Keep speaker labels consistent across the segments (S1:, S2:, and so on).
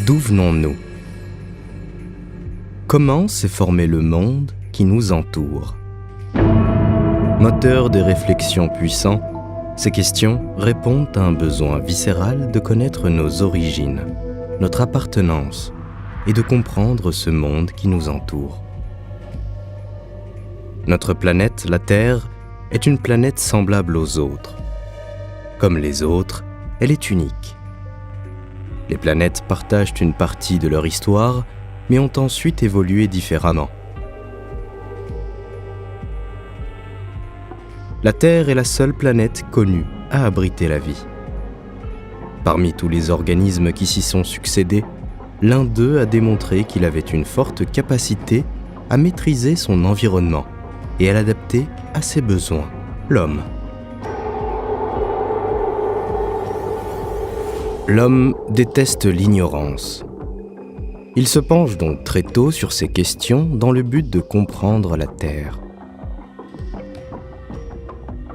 S1: D'où venons-nous ? Comment s'est formé le monde qui nous entoure ? Moteur de réflexion puissant, ces questions répondent à un besoin viscéral de connaître nos origines, notre appartenance et de comprendre ce monde qui nous entoure. Notre planète, la Terre, est une planète semblable aux autres. Comme les autres, elle est unique. Les planètes partagent une partie de leur histoire, mais ont ensuite évolué différemment. La Terre est la seule planète connue à abriter la vie. Parmi tous les organismes qui s'y sont succédés, l'un d'eux a démontré qu'il avait une forte capacité à maîtriser son environnement et à l'adapter à ses besoins, l'homme. L'homme déteste l'ignorance. Il se penche donc très tôt sur ces questions dans le but de comprendre la Terre.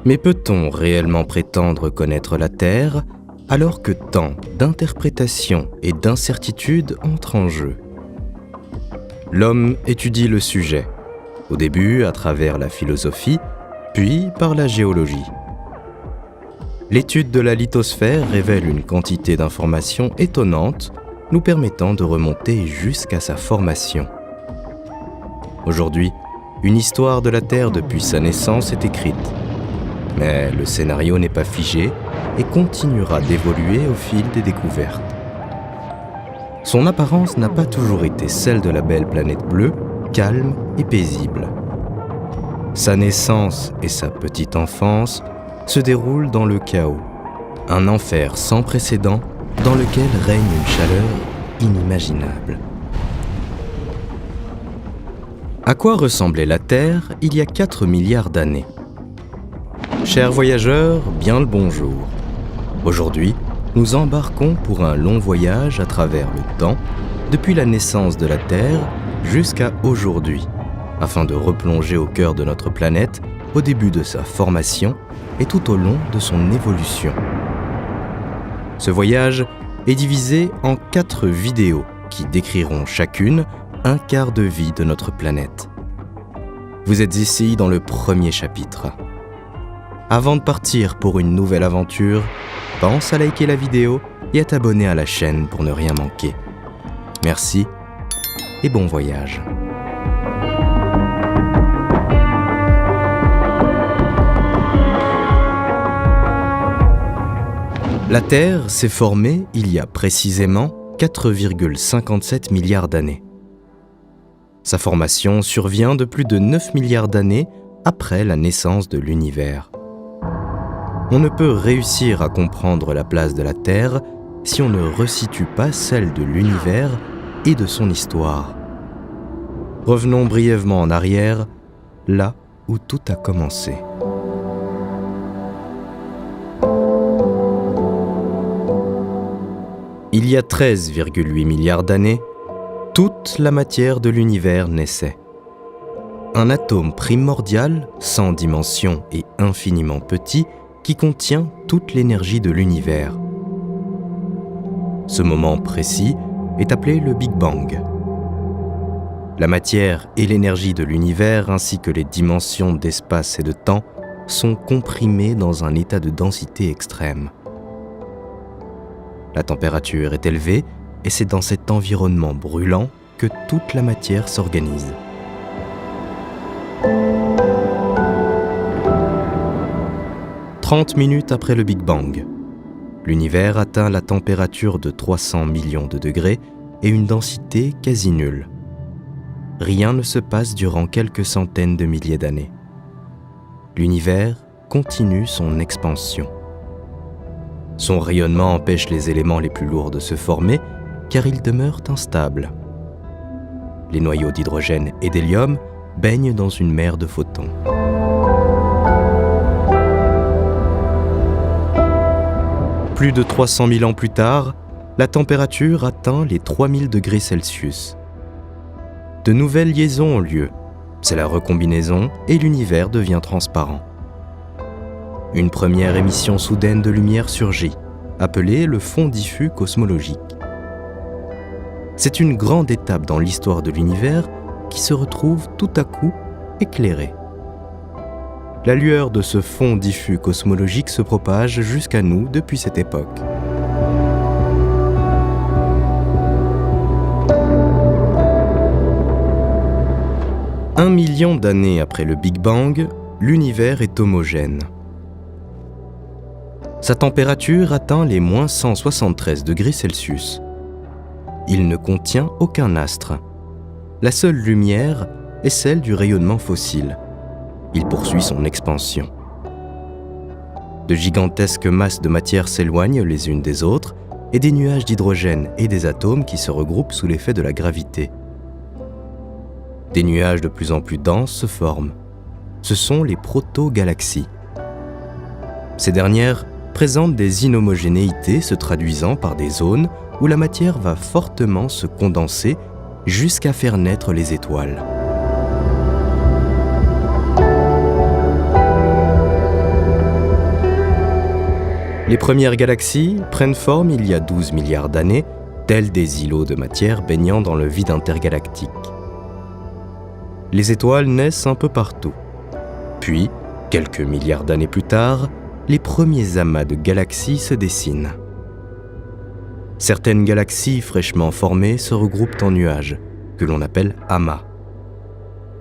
S1: Mais peut-on réellement prétendre connaître la Terre alors que tant d'interprétations et d'incertitudes entrent en jeu ? L'homme étudie le sujet, au début à travers la philosophie, puis par la géologie. L'étude de la lithosphère révèle une quantité d'informations étonnantes nous permettant de remonter jusqu'à sa formation. Aujourd'hui, une histoire de la Terre depuis sa naissance est écrite. Mais le scénario n'est pas figé et continuera d'évoluer au fil des découvertes. Son apparence n'a pas toujours été celle de la belle planète bleue, calme et paisible. Sa naissance et sa petite enfance se déroulent dans le chaos, un enfer sans précédent dans lequel règne une chaleur inimaginable. À quoi ressemblait la Terre il y a 4 milliards d'années ? Chers voyageurs, bien le bonjour. Aujourd'hui, nous embarquons pour un long voyage à travers le temps, depuis la naissance de la Terre jusqu'à aujourd'hui, afin de replonger au cœur de notre planète, au début de sa formation et tout au long de son évolution. Ce voyage est divisé en 4 vidéos qui décriront chacune un quart de vie de notre planète. Vous êtes ici dans le premier chapitre. Avant de partir pour une nouvelle aventure, pense à liker la vidéo et à t'abonner à la chaîne pour ne rien manquer. Merci et bon voyage. La Terre s'est formée il y a précisément 4,57 milliards d'années. Sa formation survient de plus de 9 milliards d'années après la naissance de l'univers. On ne peut réussir à comprendre la place de la Terre si on ne resitue pas celle de l'univers et de son histoire. Revenons brièvement en arrière, là où tout a commencé. Il y a 13,8 milliards d'années, toute la matière de l'univers naissait. Un atome primordial, sans dimension et infiniment petit, qui contient toute l'énergie de l'univers. Ce moment précis est appelé le Big Bang. La matière et l'énergie de l'univers, ainsi que les dimensions d'espace et de temps, sont comprimées dans un état de densité extrême. La température est élevée et c'est dans cet environnement brûlant que toute la matière s'organise. « 30 minutes après le Big Bang, l'univers atteint la température de 300 millions de degrés et une densité quasi nulle. Rien ne se passe durant quelques centaines de milliers d'années. L'univers continue son expansion. Son rayonnement empêche les éléments les plus lourds de se former car ils demeurent instables. Les noyaux d'hydrogène et d'hélium baignent dans une mer de photons. Plus de 300 000 ans plus tard, la température atteint les 3000 degrés Celsius. De nouvelles liaisons ont lieu. C'est la recombinaison et l'univers devient transparent. Une première émission soudaine de lumière surgit, appelée le fond diffus cosmologique. C'est une grande étape dans l'histoire de l'univers qui se retrouve tout à coup éclairée. La lueur de ce fond diffus cosmologique se propage jusqu'à nous depuis cette époque. Un million d'années après le Big Bang, l'univers est homogène. Sa température atteint les moins 173 degrés Celsius. Il ne contient aucun astre. La seule lumière est celle du rayonnement fossile. Il poursuit son expansion. De gigantesques masses de matière s'éloignent les unes des autres et des nuages d'hydrogène et des atomes qui se regroupent sous l'effet de la gravité. Des nuages de plus en plus denses se forment. Ce sont les proto-galaxies. Ces dernières présentent des inhomogénéités se traduisant par des zones où la matière va fortement se condenser jusqu'à faire naître les étoiles. Les premières galaxies prennent forme il y a 12 milliards d'années, tels des îlots de matière baignant dans le vide intergalactique. Les étoiles naissent un peu partout. Puis, quelques milliards d'années plus tard, les premiers amas de galaxies se dessinent. Certaines galaxies fraîchement formées se regroupent en nuages, que l'on appelle amas.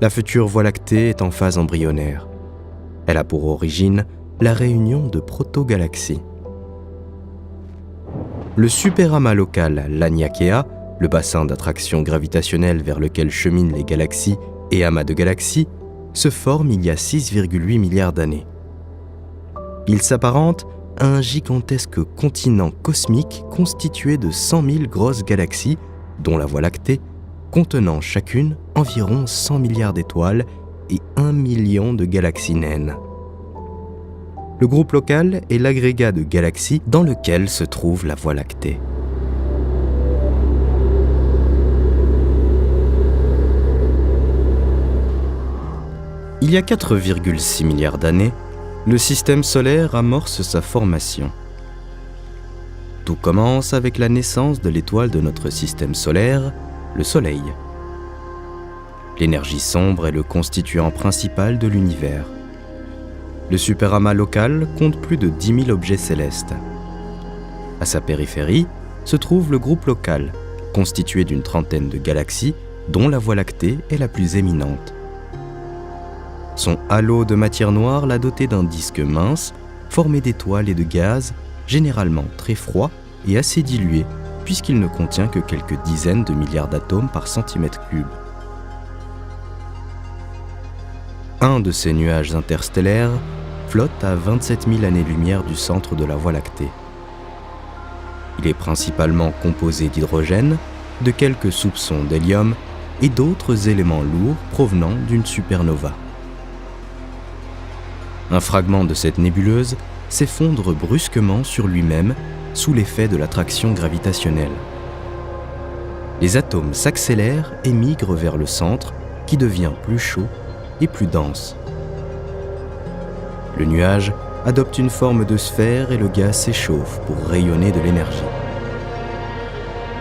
S1: La future Voie lactée est en phase embryonnaire. Elle a pour origine la réunion de proto-galaxies. Le superamas local Laniakea, le bassin d'attraction gravitationnelle vers lequel cheminent les galaxies et amas de galaxies, se forme il y a 6,8 milliards d'années. Il s'apparente à un gigantesque continent cosmique constitué de 100 000 grosses galaxies, dont la Voie lactée, contenant chacune environ 100 milliards d'étoiles et 1 million de galaxies naines. Le groupe local est l'agrégat de galaxies dans lequel se trouve la Voie lactée. Il y a 4,6 milliards d'années, le système solaire amorce sa formation. Tout commence avec la naissance de l'étoile de notre système solaire, le Soleil. L'énergie sombre est le constituant principal de l'univers. Le superamas local compte plus de 10 000 objets célestes. À sa périphérie se trouve le groupe local, constitué d'une trentaine de galaxies, dont la Voie lactée est la plus éminente. Son halo de matière noire l'a doté d'un disque mince, formé d'étoiles et de gaz, généralement très froid et assez dilué, puisqu'il ne contient que quelques dizaines de milliards d'atomes par centimètre cube. Un de ces nuages interstellaires flotte à 27 000 années-lumière du centre de la Voie lactée. Il est principalement composé d'hydrogène, de quelques soupçons d'hélium et d'autres éléments lourds provenant d'une supernova. Un fragment de cette nébuleuse s'effondre brusquement sur lui-même sous l'effet de l'attraction gravitationnelle. Les atomes s'accélèrent et migrent vers le centre, qui devient plus chaud et plus dense. Le nuage adopte une forme de sphère et le gaz s'échauffe pour rayonner de l'énergie.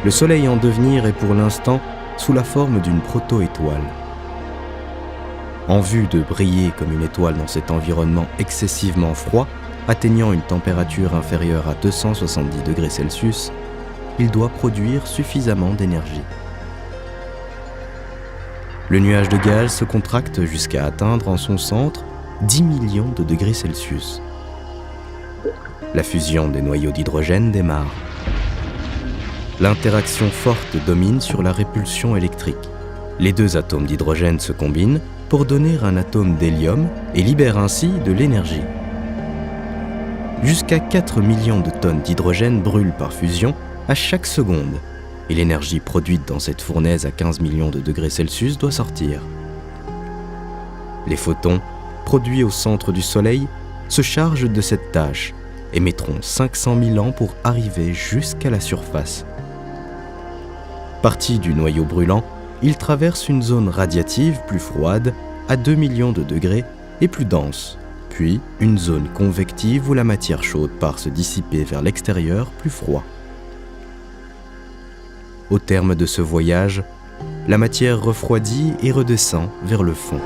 S1: Le Soleil en devenir est pour l'instant sous la forme d'une proto-étoile. En vue de briller comme une étoile dans cet environnement excessivement froid, atteignant une température inférieure à 270 degrés Celsius, il doit produire suffisamment d'énergie. Le nuage de gaz se contracte jusqu'à atteindre en son centre 10 millions de degrés Celsius. La fusion des noyaux d'hydrogène démarre. L'interaction forte domine sur la répulsion électrique. Les deux atomes d'hydrogène se combinent pour donner un atome d'hélium et libèrent ainsi de l'énergie. Jusqu'à 4 millions de tonnes d'hydrogène brûlent par fusion à chaque seconde, et l'énergie produite dans cette fournaise à 15 millions de degrés Celsius doit sortir. Les photons, produits au centre du Soleil, se chargent de cette tâche et mettront 500 000 ans pour arriver jusqu'à la surface. Partis du noyau brûlant, ils traversent une zone radiative plus froide, à 2 millions de degrés et plus dense, puis une zone convective où la matière chaude part se dissiper vers l'extérieur plus froid. Au terme de ce voyage, la matière refroidit et redescend vers le fond.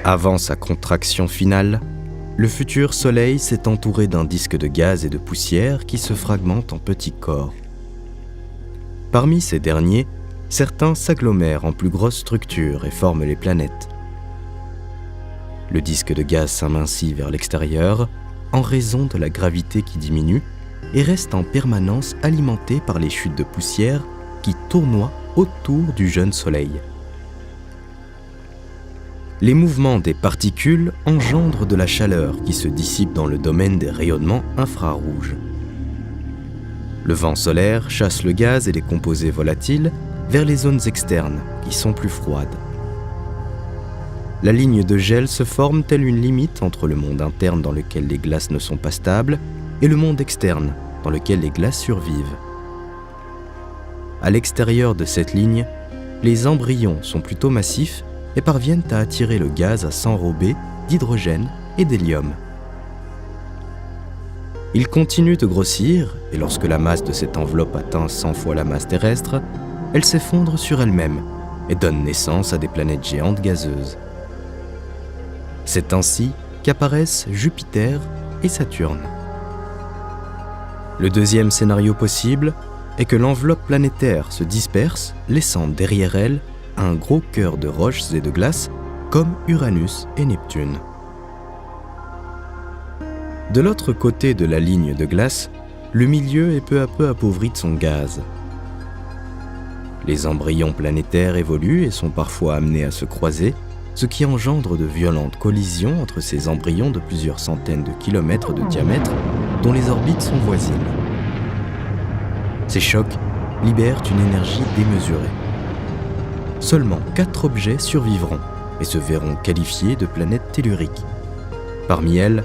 S1: Avant sa contraction finale, le futur Soleil s'est entouré d'un disque de gaz et de poussière qui se fragmentent en petits corps. Parmi ces derniers, certains s'agglomèrent en plus grosses structures et forment les planètes. Le disque de gaz s'amincit vers l'extérieur en raison de la gravité qui diminue et reste en permanence alimenté par les chutes de poussière qui tournoient autour du jeune Soleil. Les mouvements des particules engendrent de la chaleur qui se dissipe dans le domaine des rayonnements infrarouges. Le vent solaire chasse le gaz et les composés volatiles vers les zones externes qui sont plus froides. La ligne de gel se forme telle une limite entre le monde interne dans lequel les glaces ne sont pas stables et le monde externe dans lequel les glaces survivent. À l'extérieur de cette ligne, les embryons sont plutôt massifs et parviennent à attirer le gaz à s'enrober d'hydrogène et d'hélium. Ils continuent de grossir et lorsque la masse de cette enveloppe atteint 100 fois la masse terrestre, elle s'effondre sur elle-même et donne naissance à des planètes géantes gazeuses. C'est ainsi qu'apparaissent Jupiter et Saturne. Le deuxième scénario possible est que l'enveloppe planétaire se disperse, laissant derrière elle un gros cœur de roches et de glace comme Uranus et Neptune. De l'autre côté de la ligne de glace, le milieu est peu à peu appauvri de son gaz. Les embryons planétaires évoluent et sont parfois amenés à se croiser, ce qui engendre de violentes collisions entre ces embryons de plusieurs centaines de kilomètres de diamètre dont les orbites sont voisines. Ces chocs libèrent une énergie démesurée. Seulement 4 objets survivront et se verront qualifiés de planètes telluriques. Parmi elles,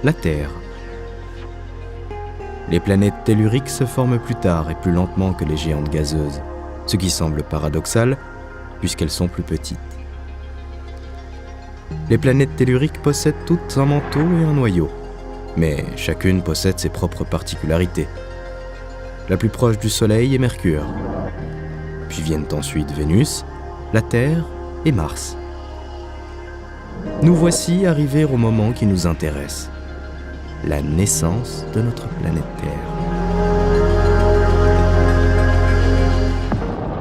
S1: la Terre. Les planètes telluriques se forment plus tard et plus lentement que les géantes gazeuses, ce qui semble paradoxal puisqu'elles sont plus petites. Les planètes telluriques possèdent toutes un manteau et un noyau, mais chacune possède ses propres particularités. La plus proche du Soleil est Mercure. Puis viennent ensuite Vénus, la Terre et Mars. Nous voici arrivés au moment qui nous intéresse, la naissance de notre planète Terre.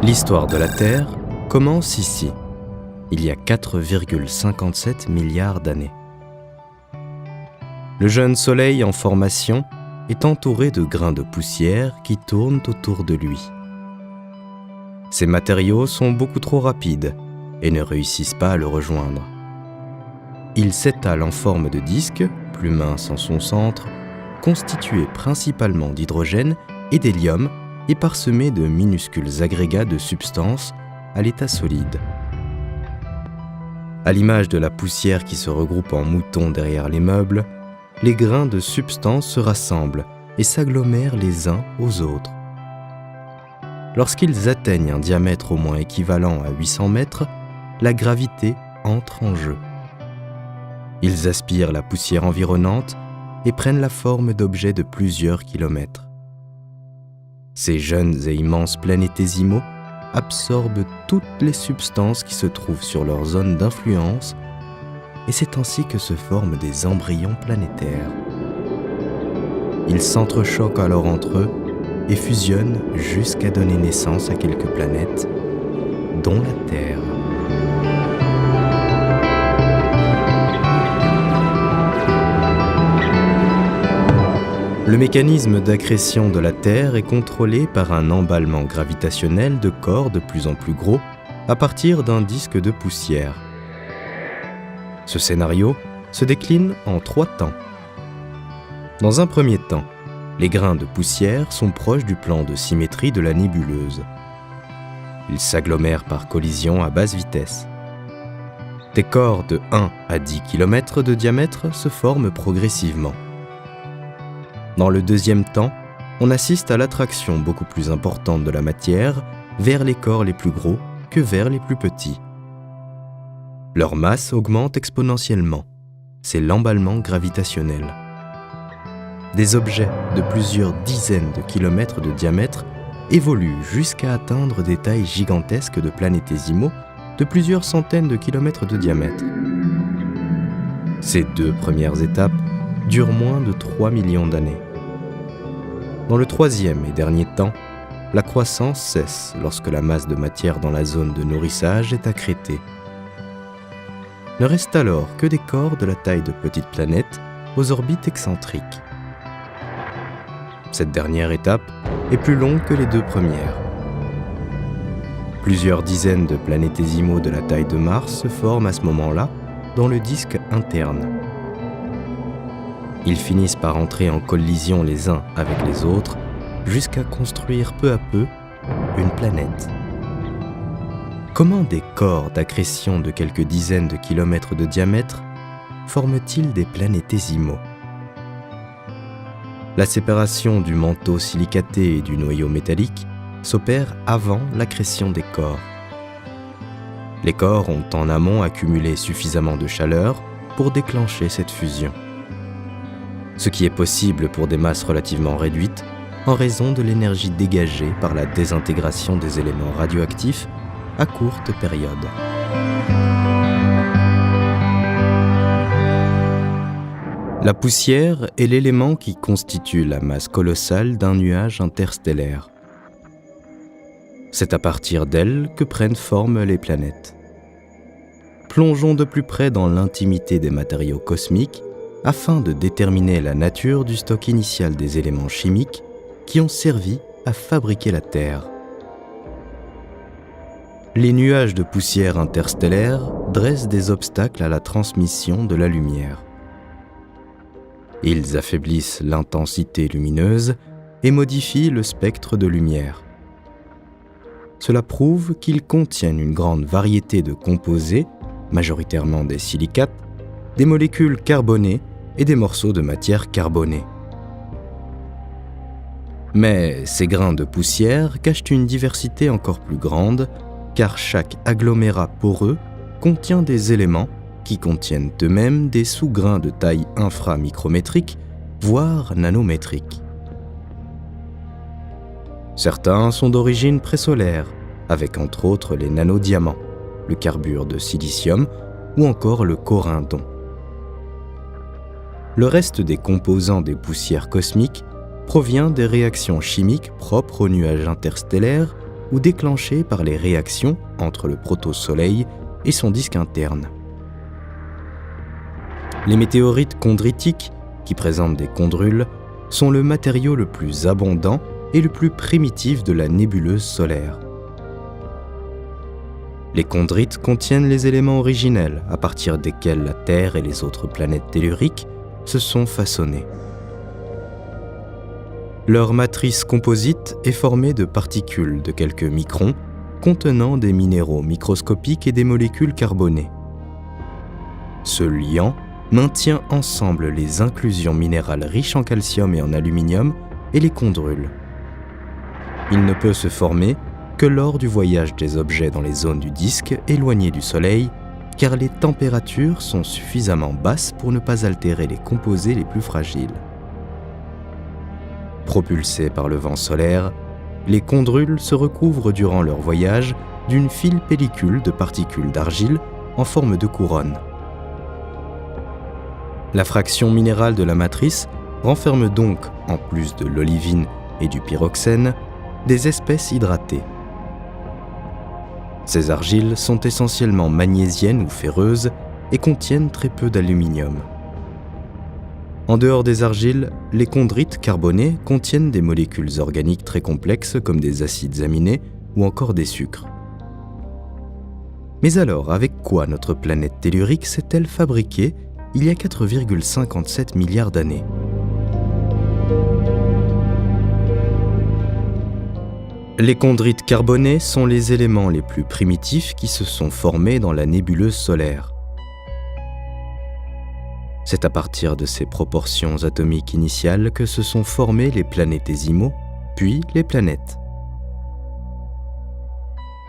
S1: L'histoire de la Terre commence ici, il y a 4,57 milliards d'années. Le jeune Soleil en formation est entouré de grains de poussière qui tournent autour de lui. Ces matériaux sont beaucoup trop rapides et ne réussissent pas à le rejoindre. Il s'étale en forme de disque, plus mince en son centre, constitué principalement d'hydrogène et d'hélium et parsemé de minuscules agrégats de substances à l'état solide. À l'image de la poussière qui se regroupe en moutons derrière les meubles, les grains de substance se rassemblent et s'agglomèrent les uns aux autres. Lorsqu'ils atteignent un diamètre au moins équivalent à 800 mètres, la gravité entre en jeu. Ils aspirent la poussière environnante et prennent la forme d'objets de plusieurs kilomètres. Ces jeunes et immenses planétésimaux absorbent toutes les substances qui se trouvent sur leur zone d'influence et c'est ainsi que se forment des embryons planétaires. Ils s'entrechoquent alors entre eux et fusionnent jusqu'à donner naissance à quelques planètes, dont la Terre. Le mécanisme d'accrétion de la Terre est contrôlé par un emballement gravitationnel de corps de plus en plus gros à partir d'un disque de poussière. Ce scénario se décline en 3 temps. Dans un premier temps, les grains de poussière sont proches du plan de symétrie de la nébuleuse. Ils s'agglomèrent par collision à basse vitesse. Des corps de 1 à 10 km de diamètre se forment progressivement. Dans le deuxième temps, on assiste à l'attraction beaucoup plus importante de la matière vers les corps les plus gros que vers les plus petits. Leur masse augmente exponentiellement. C'est l'emballement gravitationnel. des objets de plusieurs dizaines de kilomètres de diamètre évoluent jusqu'à atteindre des tailles gigantesques de planétésimaux de plusieurs centaines de kilomètres de diamètre. Ces deux premières étapes durent moins de 3 millions d'années. Dans le troisième et dernier temps, la croissance cesse lorsque la masse de matière dans la zone de nourrissage est accrétée. Ne reste alors que des corps de la taille de petites planètes aux orbites excentriques. Cette dernière étape est plus longue que les deux premières. Plusieurs dizaines de planétésimaux de la taille de Mars se forment à ce moment-là dans le disque interne. Ils finissent par entrer en collision les uns avec les autres jusqu'à construire peu à peu une planète. Comment des corps d'accrétion de quelques dizaines de kilomètres de diamètre forment-ils des planétésimaux ? La séparation du manteau silicaté et du noyau métallique s'opère avant l'accrétion des corps. Les corps ont en amont accumulé suffisamment de chaleur pour déclencher cette fusion. Ce qui est possible pour des masses relativement réduites en raison de l'énergie dégagée par la désintégration des éléments radioactifs à courte période. La poussière est l'élément qui constitue la masse colossale d'un nuage interstellaire. C'est à partir d'elle que prennent forme les planètes. Plongeons de plus près dans l'intimité des matériaux cosmiques afin de déterminer la nature du stock initial des éléments chimiques qui ont servi à fabriquer la Terre. Les nuages de poussière interstellaire dressent des obstacles à la transmission de la lumière. Ils affaiblissent l'intensité lumineuse et modifient le spectre de lumière. Cela prouve qu'ils contiennent une grande variété de composés, majoritairement des silicates, des molécules carbonées et des morceaux de matière carbonée. Mais ces grains de poussière cachent une diversité encore plus grande, car chaque agglomérat poreux contient des éléments qui contiennent eux-mêmes des sous-grains de taille inframicrométrique, voire nanométrique. Certains sont d'origine présolaire, avec entre autres les nanodiamants, le carbure de silicium ou encore le corindon. Le reste des composants des poussières cosmiques provient des réactions chimiques propres aux nuages interstellaires ou déclenchées par les réactions entre le protosoleil et son disque interne. Les météorites chondritiques, qui présentent des chondrules, sont le matériau le plus abondant et le plus primitif de la nébuleuse solaire. Les chondrites contiennent les éléments originels à partir desquels la Terre et les autres planètes telluriques se sont façonnées. Leur matrice composite est formée de particules de quelques microns contenant des minéraux microscopiques et des molécules carbonées. Ce liant maintient ensemble les inclusions minérales riches en calcium et en aluminium et les chondrules. Il ne peut se former que lors du voyage des objets dans les zones du disque éloignées du Soleil, car les températures sont suffisamment basses pour ne pas altérer les composés les plus fragiles. Propulsés par le vent solaire, les chondrules se recouvrent durant leur voyage d'une fine pellicule de particules d'argile en forme de couronne. La fraction minérale de la matrice renferme donc, en plus de l'olivine et du pyroxène, des espèces hydratées. Ces argiles sont essentiellement magnésiennes ou ferreuses et contiennent très peu d'aluminium. En dehors des argiles, les chondrites carbonés contiennent des molécules organiques très complexes comme des acides aminés ou encore des sucres. Mais alors, avec quoi notre planète tellurique s'est-elle fabriquée il y a 4,57 milliards d'années ? Les chondrites carbonés sont les éléments les plus primitifs qui se sont formés dans la nébuleuse solaire. C'est à partir de ces proportions atomiques initiales que se sont formés les planétésimaux, puis les planètes.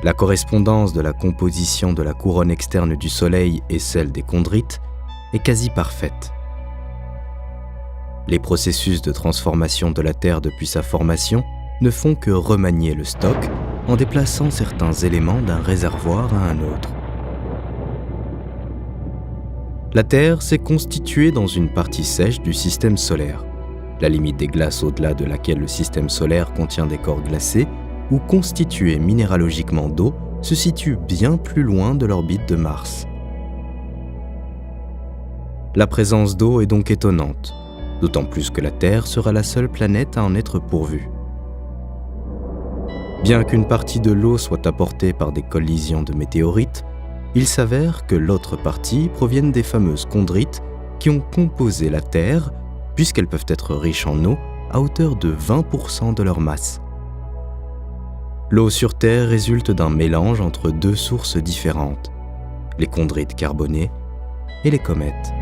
S1: La correspondance de la composition de la couronne externe du Soleil et celle des chondrites est quasi parfaite. Les processus de transformation de la Terre depuis sa formation ne font que remanier le stock en déplaçant certains éléments d'un réservoir à un autre. La Terre s'est constituée dans une partie sèche du système solaire, la limite des glaces au-delà de laquelle le système solaire contient des corps glacés ou constituée minéralogiquement d'eau se situe bien plus loin de l'orbite de Mars. La présence d'eau est donc étonnante, d'autant plus que la Terre sera la seule planète à en être pourvue. Bien qu'une partie de l'eau soit apportée par des collisions de météorites, il s'avère que l'autre partie provienne des fameuses chondrites qui ont composé la Terre, puisqu'elles peuvent être riches en eau à hauteur de 20% de leur masse. L'eau sur Terre résulte d'un mélange entre deux sources différentes, les chondrites carbonées et les comètes.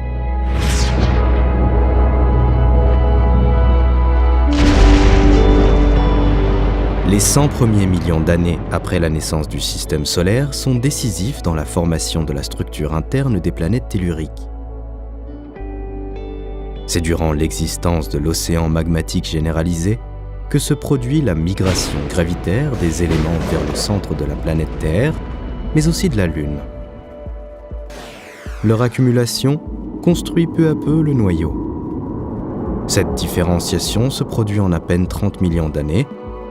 S1: Les 100 premiers millions d'années après la naissance du système solaire sont décisifs dans la formation de la structure interne des planètes telluriques. C'est durant l'existence de l'océan magmatique généralisé que se produit la migration gravitaire des éléments vers le centre de la planète Terre, mais aussi de la Lune. Leur accumulation construit peu à peu le noyau. Cette différenciation se produit en à peine 30 millions d'années,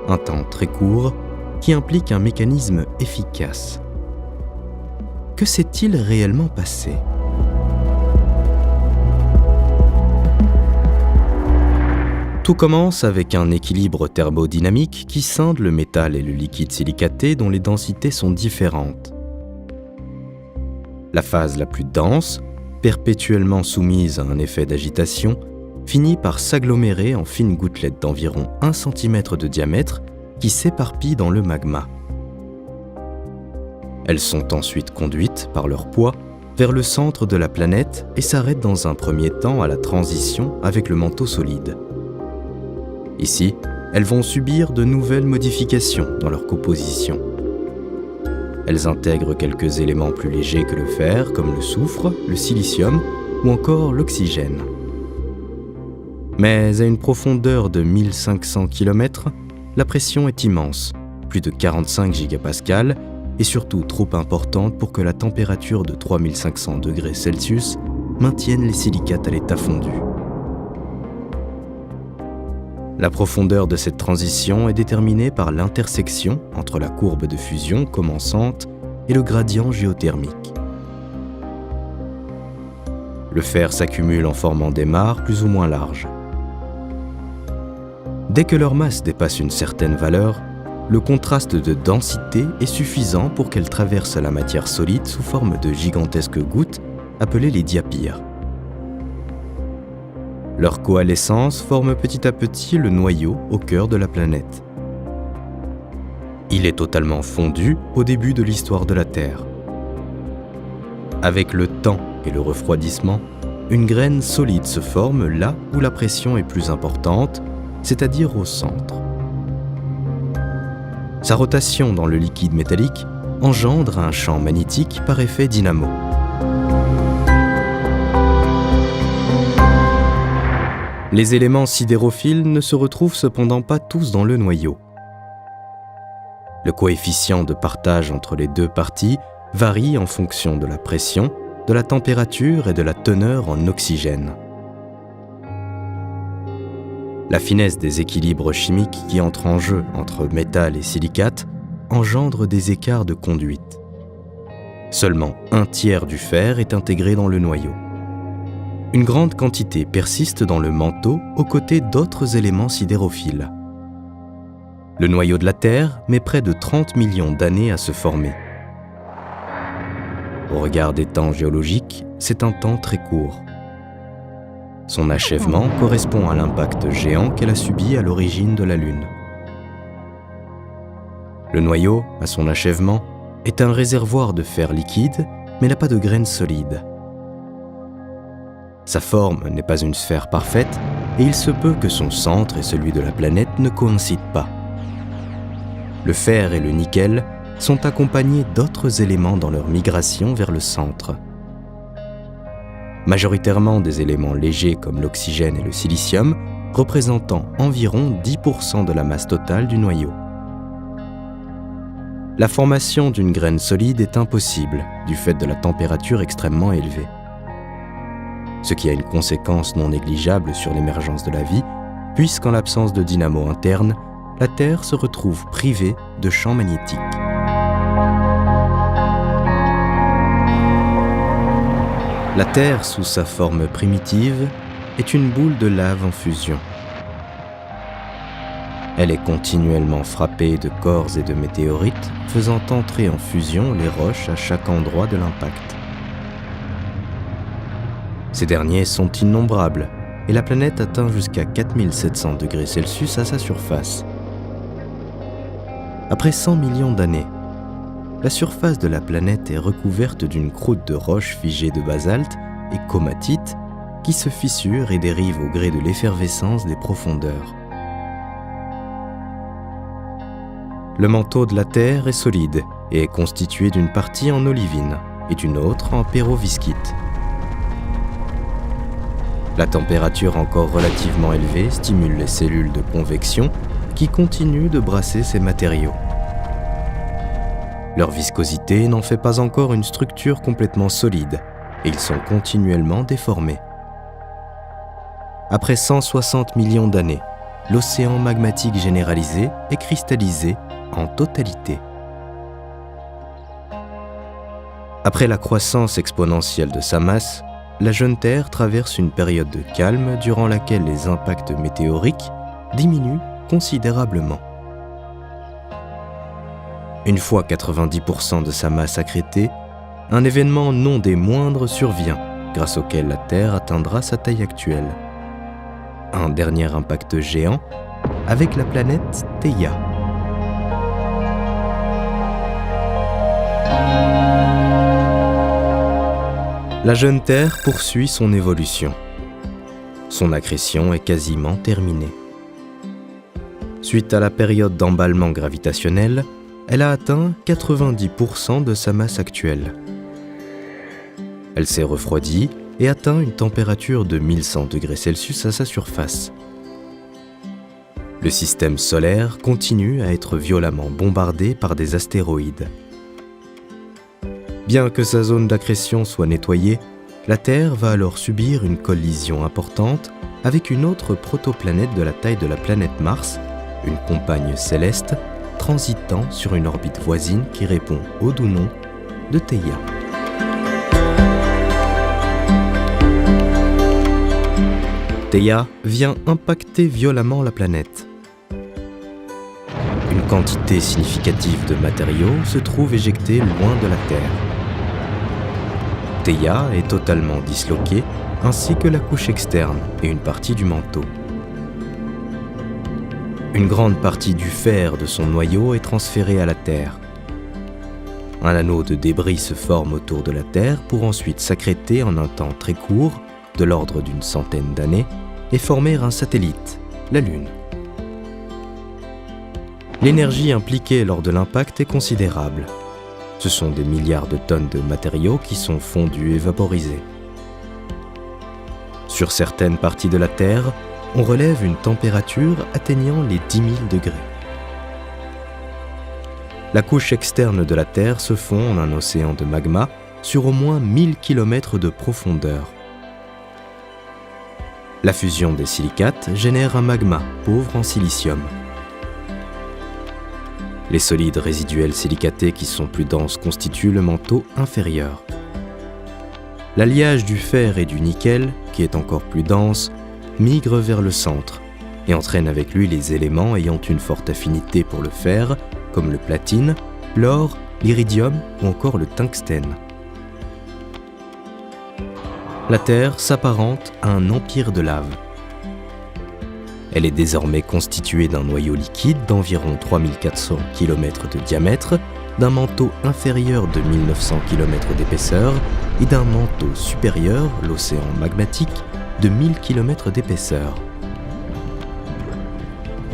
S1: un temps très court qui implique un mécanisme efficace. Que s'est-il réellement passé ? Tout commence avec un équilibre thermodynamique qui scinde le métal et le liquide silicaté dont les densités sont différentes. La phase la plus dense, perpétuellement soumise à un effet d'agitation, finit par s'agglomérer en fines gouttelettes d'environ 1 cm de diamètre qui s'éparpillent dans le magma. Elles sont ensuite conduites par leur poids vers le centre de la planète et s'arrêtent dans un premier temps à la transition avec le manteau solide. Ici, elles vont subir de nouvelles modifications dans leur composition. Elles intègrent quelques éléments plus légers que le fer, comme le soufre, le silicium ou encore l'oxygène. Mais à une profondeur de 1500 km, la pression est immense, plus de 45 gigapascales, et surtout trop importante pour que la température de 3500 degrés Celsius maintienne les silicates à l'état fondu. La profondeur de cette transition est déterminée par l'intersection entre la courbe de fusion commençante et le gradient géothermique. Le fer s'accumule en formant des mares plus ou moins larges. Dès que leur masse dépasse une certaine valeur, le contraste de densité est suffisant pour qu'elles traversent la matière solide sous forme de gigantesques gouttes appelées les diapyres. Leur coalescence forme petit à petit le noyau au cœur de la planète. Il est totalement fondu au début de l'histoire de la Terre. Avec le temps et le refroidissement, une graine solide se forme là où la pression est plus importante, c'est-à-dire au centre. Sa rotation dans le liquide métallique engendre un champ magnétique par effet dynamo. Les éléments sidérophiles ne se retrouvent cependant pas tous dans le noyau. Le coefficient de partage entre les deux parties varie en fonction de la pression, de la température et de la teneur en oxygène. La finesse des équilibres chimiques qui entrent en jeu entre métal et silicate engendre des écarts de conduite. Seulement 1/3 du fer est intégré dans le noyau. Une grande quantité persiste dans le manteau aux côtés d'autres éléments sidérophiles. Le noyau de la Terre met près de 30 millions d'années à se former. Au regard des temps géologiques, c'est un temps très court. Son achèvement correspond à l'impact géant qu'elle a subi à l'origine de la Lune. Le noyau, à son achèvement, est un réservoir de fer liquide, mais n'a pas de graines solides. Sa forme n'est pas une sphère parfaite, et il se peut que son centre et celui de la planète ne coïncident pas. Le fer et le nickel sont accompagnés d'autres éléments dans leur migration vers le centre. majoritairement des éléments légers comme l'oxygène et le silicium, représentant environ 10% de la masse totale du noyau. La formation d'une graine solide est impossible du fait de la température extrêmement élevée, ce qui a une conséquence non négligeable sur l'émergence de la vie, puisqu'en l'absence de dynamo interne, la Terre se retrouve privée de champ magnétique. La Terre, sous sa forme primitive, est une boule de lave en fusion. Elle est continuellement frappée de corps et de météorites, faisant entrer en fusion les roches à chaque endroit de l'impact. Ces derniers sont innombrables, et la planète atteint jusqu'à 4700 degrés Celsius à sa surface. Après 100 millions d'années, la surface de la planète est recouverte d'une croûte de roches figées de basalte et comatite qui se fissure et dérive au gré de l'effervescence des profondeurs. Le manteau de la Terre est solide et est constitué d'une partie en olivine et d'une autre en pérovisquite. La température encore relativement élevée stimule les cellules de convection qui continuent de brasser ces matériaux. Leur viscosité n'en fait pas encore une structure complètement solide et ils sont continuellement déformés. Après 160 millions d'années, l'océan magmatique généralisé est cristallisé en totalité. Après la croissance exponentielle de sa masse, la jeune Terre traverse une période de calme durant laquelle les impacts météoriques diminuent considérablement. Une fois 90% de sa masse accrétée, un événement non des moindres survient, grâce auquel la Terre atteindra sa taille actuelle. Un dernier impact géant avec la planète Theia. La jeune Terre poursuit son évolution. Son accrétion est quasiment terminée. Suite à la période d'emballement gravitationnel, elle a atteint 90% de sa masse actuelle. Elle s'est refroidie et atteint une température de 1100 degrés Celsius à sa surface. Le système solaire continue à être violemment bombardé par des astéroïdes. Bien que sa zone d'accrétion soit nettoyée, la Terre va alors subir une collision importante avec une autre protoplanète de la taille de la planète Mars, une compagne céleste, transitant sur une orbite voisine qui répond au doux nom de Theia. Theia vient impacter violemment la planète. Une quantité significative de matériaux se trouve éjectée loin de la Terre. Theia est totalement disloquée, ainsi que la couche externe et une partie du manteau. Une grande partie du fer de son noyau est transférée à la Terre. Un anneau de débris se forme autour de la Terre pour ensuite s'accréter en un temps très court, de l'ordre d'une centaine d'années, et former un satellite, la Lune. L'énergie impliquée lors de l'impact est considérable. Ce sont des milliards de tonnes de matériaux qui sont fondus et vaporisés. Sur certaines parties de la Terre, on relève une température atteignant les 10 000 degrés. La couche externe de la Terre se fond en un océan de magma sur au moins 1000 km de profondeur. La fusion des silicates génère un magma pauvre en silicium. Les solides résiduels silicatés qui sont plus denses constituent le manteau inférieur. L'alliage du fer et du nickel, qui est encore plus dense, migre vers le centre et entraîne avec lui les éléments ayant une forte affinité pour le fer, comme le platine, l'or, l'iridium ou encore le tungstène. La Terre s'apparente à un empire de lave. Elle est désormais constituée d'un noyau liquide d'environ 3400 km de diamètre, d'un manteau inférieur de 1900 km d'épaisseur et d'un manteau supérieur, l'océan magmatique, de 1000 km d'épaisseur.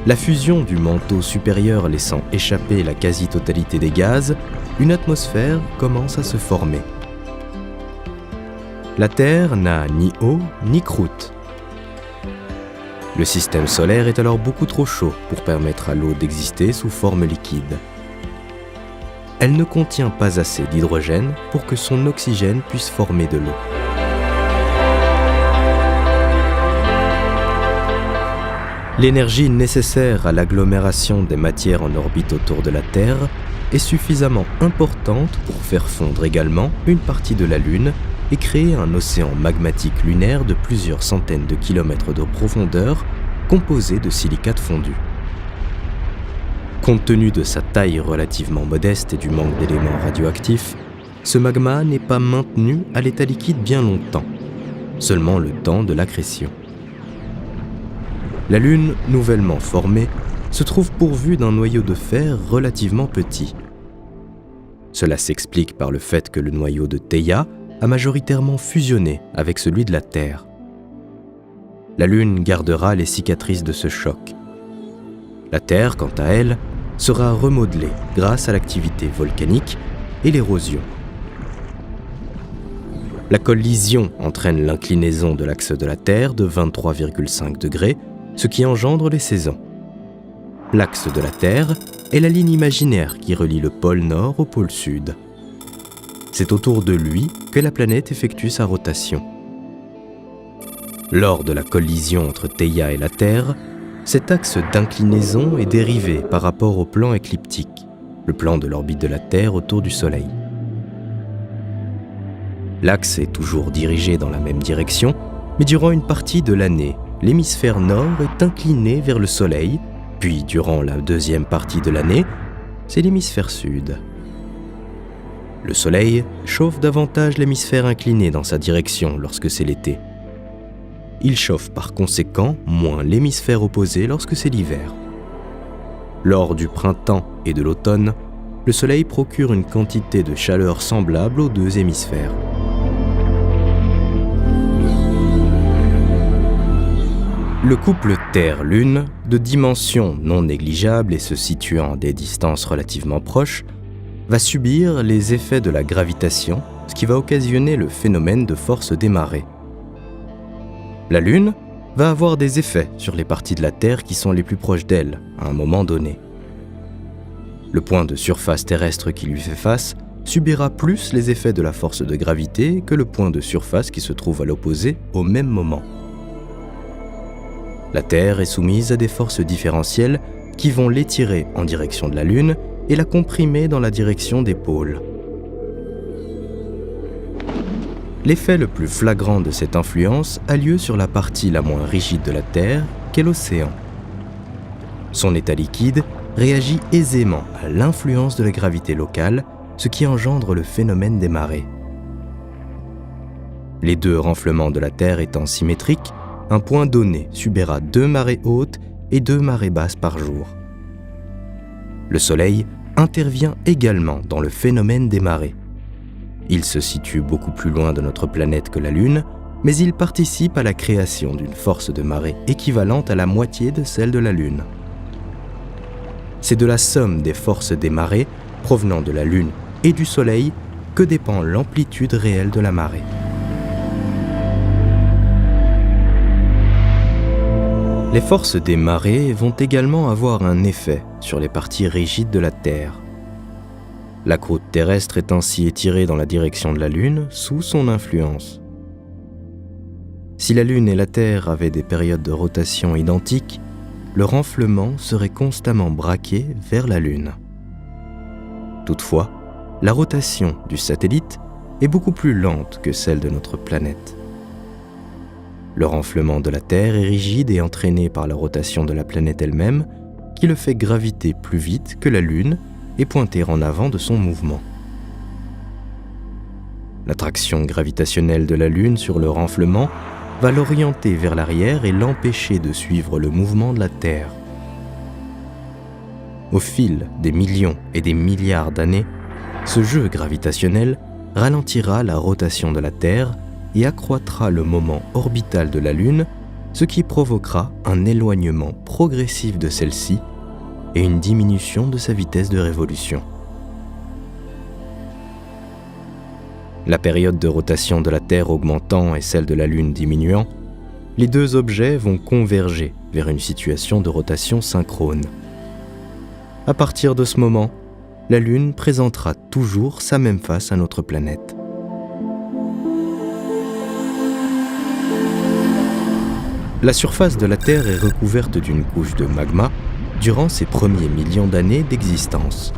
S1: La fusion du manteau supérieur laissant échapper la quasi-totalité des gaz, une atmosphère commence à se former. La Terre n'a ni eau ni croûte. Le système solaire est alors beaucoup trop chaud pour permettre à l'eau d'exister sous forme liquide. Elle ne contient pas assez d'hydrogène pour que son oxygène puisse former de l'eau. L'énergie nécessaire à l'agglomération des matières en orbite autour de la Terre est suffisamment importante pour faire fondre également une partie de la Lune et créer un océan magmatique lunaire de plusieurs centaines de kilomètres de profondeur composé de silicates fondus. Compte tenu de sa taille relativement modeste et du manque d'éléments radioactifs, ce magma n'est pas maintenu à l'état liquide bien longtemps, seulement le temps de l'accrétion. La Lune, nouvellement formée, se trouve pourvue d'un noyau de fer relativement petit. Cela s'explique par le fait que le noyau de Theia a majoritairement fusionné avec celui de la Terre. La Lune gardera les cicatrices de ce choc. La Terre, quant à elle, sera remodelée grâce à l'activité volcanique et l'érosion. La collision entraîne l'inclinaison de l'axe de la Terre de 23,5 degrés, ce qui engendre les saisons. L'axe de la Terre est la ligne imaginaire qui relie le pôle Nord au pôle Sud. C'est autour de lui que la planète effectue sa rotation. Lors de la collision entre Theia et la Terre, cet axe d'inclinaison est dérivé par rapport au plan écliptique, le plan de l'orbite de la Terre autour du Soleil. L'axe est toujours dirigé dans la même direction, mais durant une partie de l'année, l'hémisphère nord est incliné vers le Soleil, puis durant la deuxième partie de l'année, c'est l'hémisphère sud. Le Soleil chauffe davantage l'hémisphère incliné dans sa direction lorsque c'est l'été. Il chauffe par conséquent moins l'hémisphère opposé lorsque c'est l'hiver. Lors du printemps et de l'automne, le Soleil procure une quantité de chaleur semblable aux deux hémisphères. Le couple Terre-Lune, de dimensions non négligeables et se situant à des distances relativement proches, va subir les effets de la gravitation, ce qui va occasionner le phénomène de force des marées. La Lune va avoir des effets sur les parties de la Terre qui sont les plus proches d'elle, à un moment donné. Le point de surface terrestre qui lui fait face subira plus les effets de la force de gravité que le point de surface qui se trouve à l'opposé au même moment. La Terre est soumise à des forces différentielles qui vont l'étirer en direction de la Lune et la comprimer dans la direction des pôles. L'effet le plus flagrant de cette influence a lieu sur la partie la moins rigide de la Terre, qu'est l'océan. Son état liquide réagit aisément à l'influence de la gravité locale, ce qui engendre le phénomène des marées. Les deux renflements de la Terre étant symétriques, un point donné subira 2 marées hautes et 2 marées basses par jour. Le Soleil intervient également dans le phénomène des marées. Il se situe beaucoup plus loin de notre planète que la Lune, mais il participe à la création d'une force de marée équivalente à la moitié de celle de la Lune. C'est de la somme des forces des marées provenant de la Lune et du Soleil que dépend l'amplitude réelle de la marée. Les forces des marées vont également avoir un effet sur les parties rigides de la Terre. La croûte terrestre est ainsi étirée dans la direction de la Lune sous son influence. Si la Lune et la Terre avaient des périodes de rotation identiques, le renflement serait constamment braqué vers la Lune. Toutefois, la rotation du satellite est beaucoup plus lente que celle de notre planète. Le renflement de la Terre est rigide et entraîné par la rotation de la planète elle-même, qui le fait graviter plus vite que la Lune et pointer en avant de son mouvement. L'attraction gravitationnelle de la Lune sur le renflement va l'orienter vers l'arrière et l'empêcher de suivre le mouvement de la Terre. Au fil des millions et des milliards d'années, ce jeu gravitationnel ralentira la rotation de la Terre et accroîtra le moment orbital de la Lune, ce qui provoquera un éloignement progressif de celle-ci et une diminution de sa vitesse de révolution. La période de rotation de la Terre augmentant et celle de la Lune diminuant, les deux objets vont converger vers une situation de rotation synchrone. À partir de ce moment, la Lune présentera toujours sa même face à notre planète. La surface de la Terre est recouverte d'une couche de magma durant ses premiers millions d'années d'existence.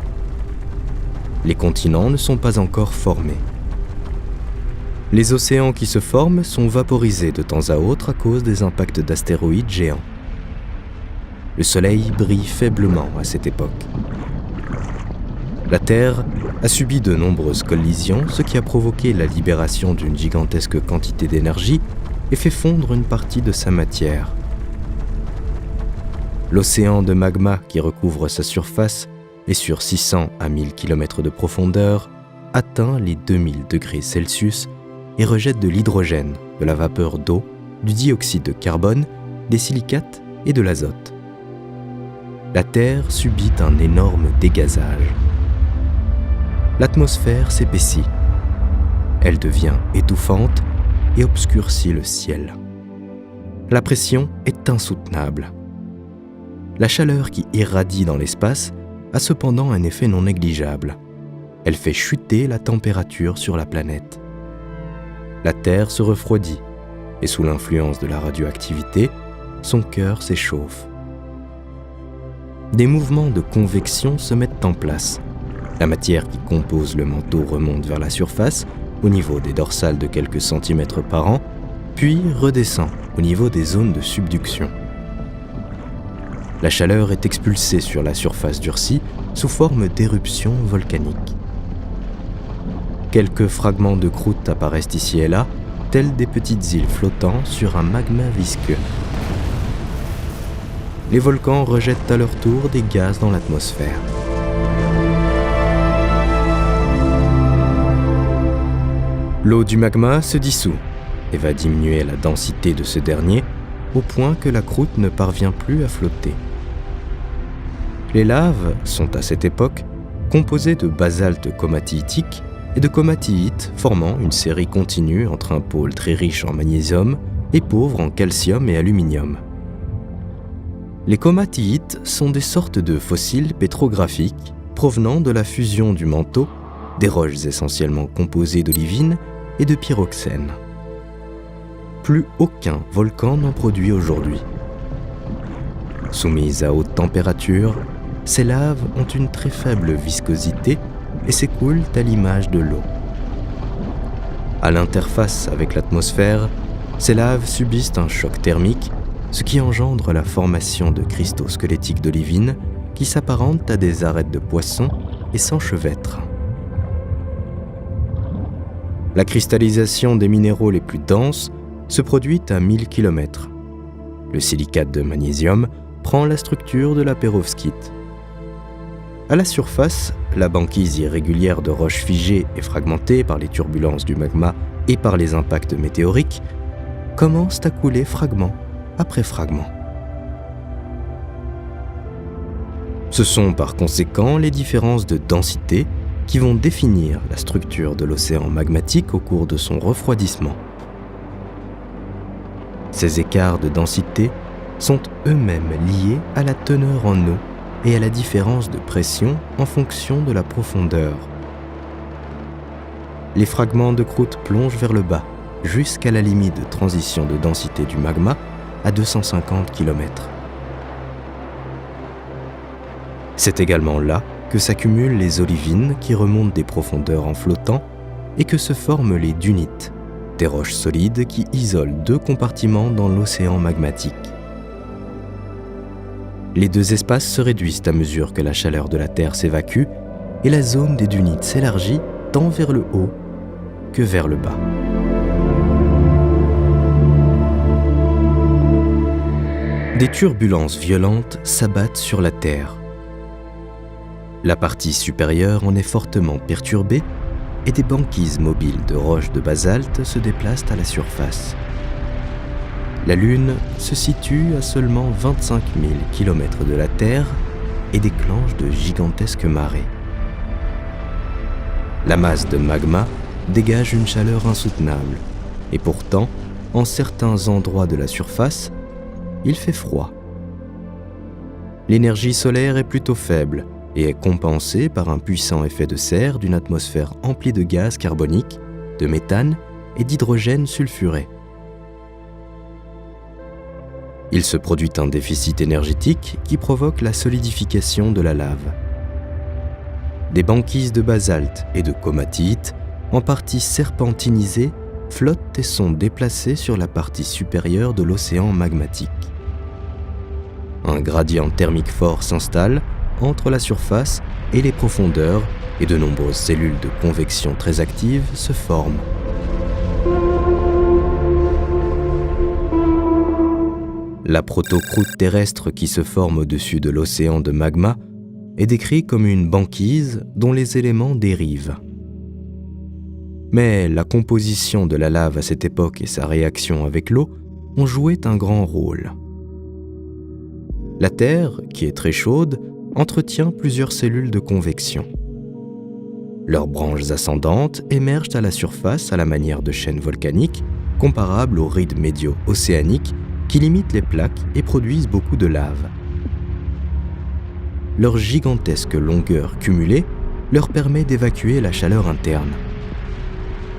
S1: Les continents ne sont pas encore formés. Les océans qui se forment sont vaporisés de temps à autre à cause des impacts d'astéroïdes géants. Le Soleil brille faiblement à cette époque. La Terre a subi de nombreuses collisions, ce qui a provoqué la libération d'une gigantesque quantité d'énergie et fait fondre une partie de sa matière. L'océan de magma qui recouvre sa surface et sur 600 à 1000 km de profondeur atteint les 2000 degrés Celsius et rejette de l'hydrogène, de la vapeur d'eau, du dioxyde de carbone, des silicates et de l'azote. La Terre subit un énorme dégazage. L'atmosphère s'épaissit. Elle devient étouffante et obscurcit le ciel. La pression est insoutenable. La chaleur qui irradie dans l'espace a cependant un effet non négligeable. Elle fait chuter la température sur la planète. La Terre se refroidit et sous l'influence de la radioactivité, son cœur s'échauffe. Des mouvements de convection se mettent en place. La matière qui compose le manteau remonte vers la surface, au niveau des dorsales de quelques centimètres par an, puis redescend au niveau des zones de subduction. La chaleur est expulsée sur la surface durcie sous forme d'éruptions volcaniques. Quelques fragments de croûte apparaissent ici et là, tels des petites îles flottant sur un magma visqueux. Les volcans rejettent à leur tour des gaz dans l'atmosphère. L'eau du magma se dissout et va diminuer la densité de ce dernier au point que la croûte ne parvient plus à flotter. Les laves sont à cette époque composées de basalte comatillitique et de comatillite formant une série continue entre un pôle très riche en magnésium et pauvre en calcium et aluminium. Les comatillites sont des sortes de fossiles pétrographiques provenant de la fusion du manteau, des roches essentiellement composées d'olivine et de pyroxène. Plus aucun volcan n'en produit aujourd'hui. Soumises à haute température, ces laves ont une très faible viscosité et s'écoulent à l'image de l'eau. À l'interface avec l'atmosphère, ces laves subissent un choc thermique, ce qui engendre la formation de cristaux squelettiques d'olivine qui s'apparentent à des arêtes de poisson et s'enchevêtrent. La cristallisation des minéraux les plus denses se produit à 1000 km. Le silicate de magnésium prend la structure de la pérovskite. À la surface, la banquise irrégulière de roches figées et fragmentées par les turbulences du magma et par les impacts météoriques commence à couler fragment après fragment. Ce sont par conséquent les différences de densité qui vont définir la structure de l'océan magmatique au cours de son refroidissement. Ces écarts de densité sont eux-mêmes liés à la teneur en eau et à la différence de pression en fonction de la profondeur. Les fragments de croûte plongent vers le bas, jusqu'à la limite de transition de densité du magma à 250 km. C'est également là que s'accumulent les olivines qui remontent des profondeurs en flottant et que se forment les dunites, des roches solides qui isolent deux compartiments dans l'océan magmatique. Les deux espaces se réduisent à mesure que la chaleur de la Terre s'évacue et la zone des dunites s'élargit tant vers le haut que vers le bas. Des turbulences violentes s'abattent sur la Terre. La partie supérieure en est fortement perturbée et des banquises mobiles de roches de basalte se déplacent à la surface. La Lune se situe à seulement 25 000 km de la Terre et déclenche de gigantesques marées. La masse de magma dégage une chaleur insoutenable. Et pourtant, en certains endroits de la surface, il fait froid. L'énergie solaire est plutôt faible et est compensée par un puissant effet de serre d'une atmosphère emplie de gaz carbonique, de méthane et d'hydrogène sulfuré. Il se produit un déficit énergétique qui provoque la solidification de la lave. Des banquises de basalte et de comatite, en partie serpentinisées, flottent et sont déplacées sur la partie supérieure de l'océan magmatique. Un gradient thermique fort s'installe entre la surface et les profondeurs et de nombreuses cellules de convection très actives se forment. La protocroûte terrestre qui se forme au-dessus de l'océan de magma est décrite comme une banquise dont les éléments dérivent. Mais la composition de la lave à cette époque et sa réaction avec l'eau ont joué un grand rôle. La Terre, qui est très chaude, entretient plusieurs cellules de convection. Leurs branches ascendantes émergent à la surface à la manière de chaînes volcaniques, comparables aux rides médio-océaniques qui limitent les plaques et produisent beaucoup de lave. Leur gigantesque longueur cumulée leur permet d'évacuer la chaleur interne.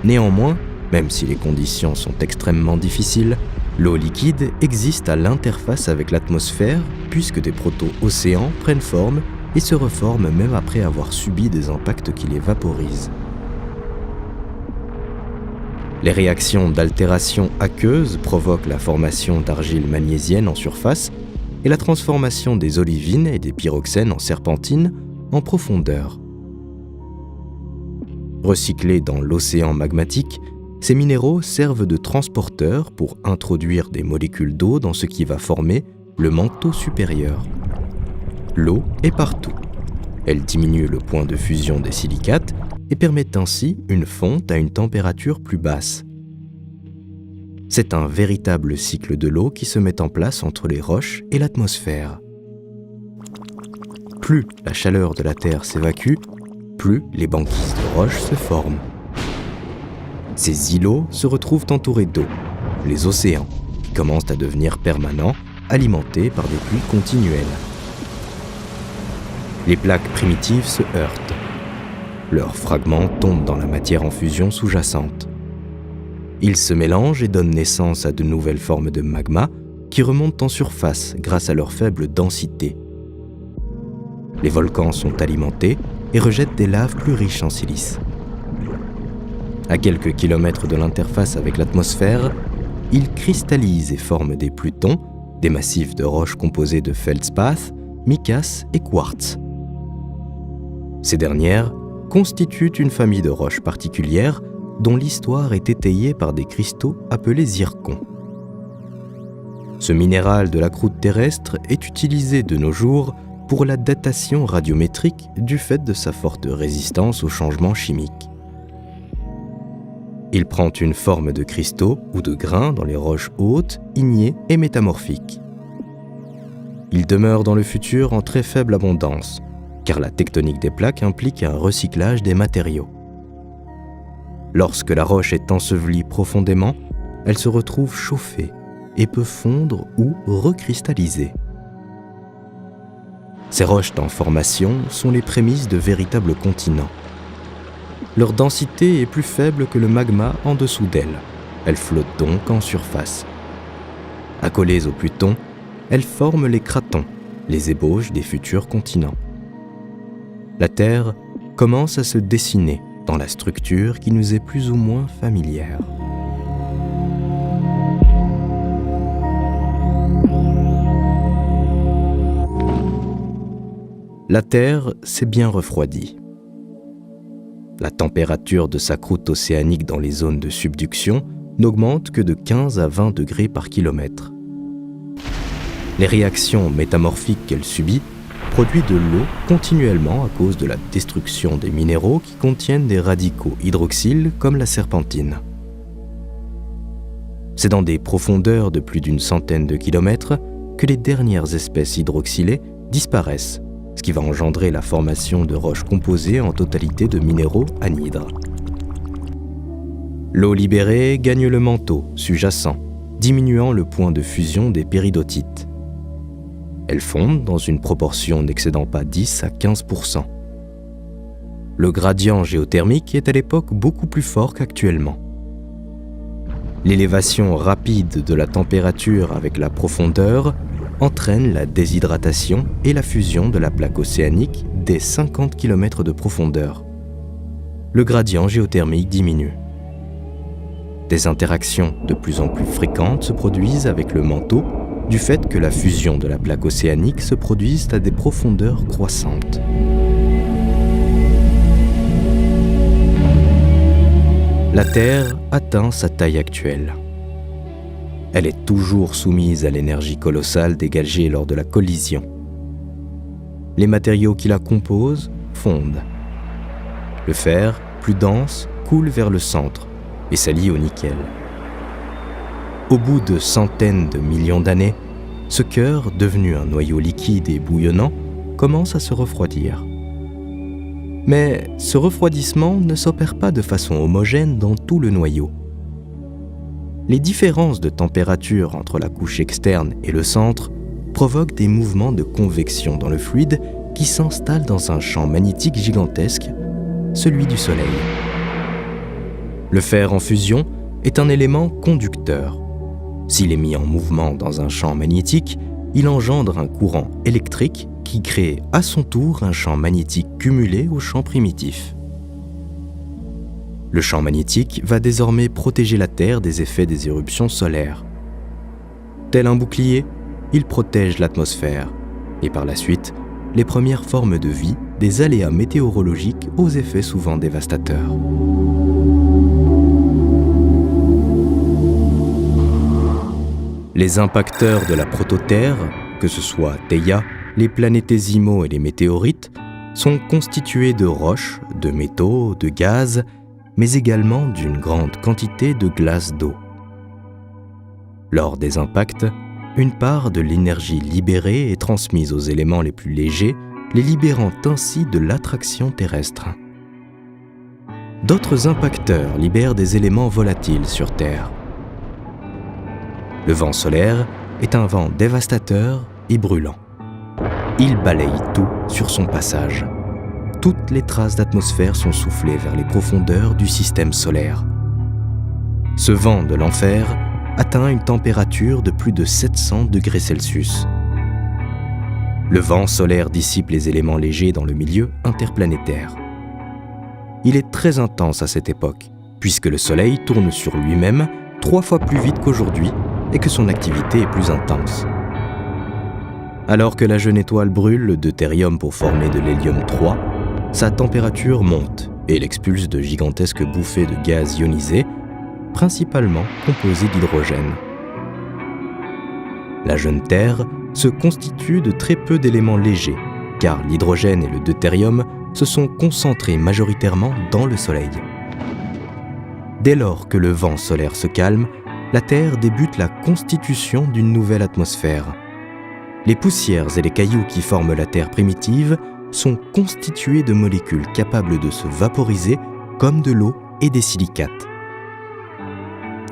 S1: Néanmoins, même si les conditions sont extrêmement difficiles, l'eau liquide existe à l'interface avec l'atmosphère puisque des proto-océans prennent forme et se reforment même après avoir subi des impacts qui les vaporisent. Les réactions d'altération aqueuse provoquent la formation d'argiles magnésiennes en surface et la transformation des olivines et des pyroxènes en serpentine en profondeur. Recyclés dans l'océan magmatique, ces minéraux servent de transporteurs pour introduire des molécules d'eau dans ce qui va former le manteau supérieur. L'eau est partout. Elle diminue le point de fusion des silicates et permet ainsi une fonte à une température plus basse. C'est un véritable cycle de l'eau qui se met en place entre les roches et l'atmosphère. Plus la chaleur de la Terre s'évacue, plus les banquises de roches se forment. Ces îlots se retrouvent entourés d'eau, les océans, qui commencent à devenir permanents, alimentés par des pluies continuelles. Les plaques primitives se heurtent. Leurs fragments tombent dans la matière en fusion sous-jacente. Ils se mélangent et donnent naissance à de nouvelles formes de magma qui remontent en surface grâce à leur faible densité. Les volcans sont alimentés et rejettent des laves plus riches en silice. À quelques kilomètres de l'interface avec l'atmosphère, ils cristallisent et forment des plutons, des massifs de roches composés de feldspath, micas et quartz. Ces dernières constituent une famille de roches particulières dont l'histoire est étayée par des cristaux appelés zircons. Ce minéral de la croûte terrestre est utilisé de nos jours pour la datation radiométrique du fait de sa forte résistance aux changements chimiques. Il prend une forme de cristaux ou de grains dans les roches hautes, ignées et métamorphiques. Il demeure dans le futur en très faible abondance, car la tectonique des plaques implique un recyclage des matériaux. Lorsque la roche est ensevelie profondément, elle se retrouve chauffée et peut fondre ou recristalliser. Ces roches en formation sont les prémices de véritables continents. Leur densité est plus faible que le magma en dessous d'elles. Elles flottent donc en surface. Accolées au pluton, elles forment les cratons, les ébauches des futurs continents. La Terre commence à se dessiner dans la structure qui nous est plus ou moins familière. La Terre s'est bien refroidie. La température de sa croûte océanique dans les zones de subduction n'augmente que de 15 à 20 degrés par kilomètre. Les réactions métamorphiques qu'elle subit produisent de l'eau continuellement à cause de la destruction des minéraux qui contiennent des radicaux hydroxyles comme la serpentine. C'est dans des profondeurs de plus d'une centaine de kilomètres que les dernières espèces hydroxylées disparaissent, ce qui va engendrer la formation de roches composées en totalité de minéraux anhydres. L'eau libérée gagne le manteau sous-jacent, diminuant le point de fusion des péridotites. Elles fondent dans une proportion n'excédant pas 10 à 15%. Le gradient géothermique est à l'époque beaucoup plus fort qu'actuellement. L'élévation rapide de la température avec la profondeur entraîne la déshydratation et la fusion de la plaque océanique dès 50 km de profondeur. Le gradient géothermique diminue. Des interactions de plus en plus fréquentes se produisent avec le manteau du fait que la fusion de la plaque océanique se produise à des profondeurs croissantes. La Terre atteint sa taille actuelle. Elle est toujours soumise à l'énergie colossale dégagée lors de la collision. Les matériaux qui la composent fondent. Le fer, plus dense, coule vers le centre et s'allie au nickel. Au bout de centaines de millions d'années, ce cœur, devenu un noyau liquide et bouillonnant, commence à se refroidir. Mais ce refroidissement ne s'opère pas de façon homogène dans tout le noyau. Les différences de température entre la couche externe et le centre provoquent des mouvements de convection dans le fluide qui s'installent dans un champ magnétique gigantesque, celui du Soleil. Le fer en fusion est un élément conducteur. S'il est mis en mouvement dans un champ magnétique, il engendre un courant électrique qui crée à son tour un champ magnétique cumulé au champ primitif. Le champ magnétique va désormais protéger la Terre des effets des éruptions solaires. Tel un bouclier, il protège l'atmosphère et par la suite, les premières formes de vie des aléas météorologiques aux effets souvent dévastateurs. Les impacteurs de la prototerre, que ce soit Theia, les planétésimaux et les météorites, sont constitués de roches, de métaux, de gaz, mais également d'une grande quantité de glace d'eau. Lors des impacts, une part de l'énergie libérée est transmise aux éléments les plus légers, les libérant ainsi de l'attraction terrestre. D'autres impacteurs libèrent des éléments volatiles sur Terre. Le vent solaire est un vent dévastateur et brûlant. Il balaye tout sur son passage. Toutes les traces d'atmosphère sont soufflées vers les profondeurs du système solaire. Ce vent de l'enfer atteint une température de plus de 700 degrés Celsius. Le vent solaire dissipe les éléments légers dans le milieu interplanétaire. Il est très intense à cette époque, puisque le Soleil tourne sur lui-même 3 fois plus vite qu'aujourd'hui et que son activité est plus intense. Alors que la jeune étoile brûle le deutérium pour former de l'hélium-3, sa température monte et elle expulse de gigantesques bouffées de gaz ionisés, principalement composés d'hydrogène. La jeune Terre se constitue de très peu d'éléments légers, car l'hydrogène et le deutérium se sont concentrés majoritairement dans le Soleil. Dès lors que le vent solaire se calme, la Terre débute la constitution d'une nouvelle atmosphère. Les poussières et les cailloux qui forment la Terre primitive sont constitués de molécules capables de se vaporiser comme de l'eau et des silicates.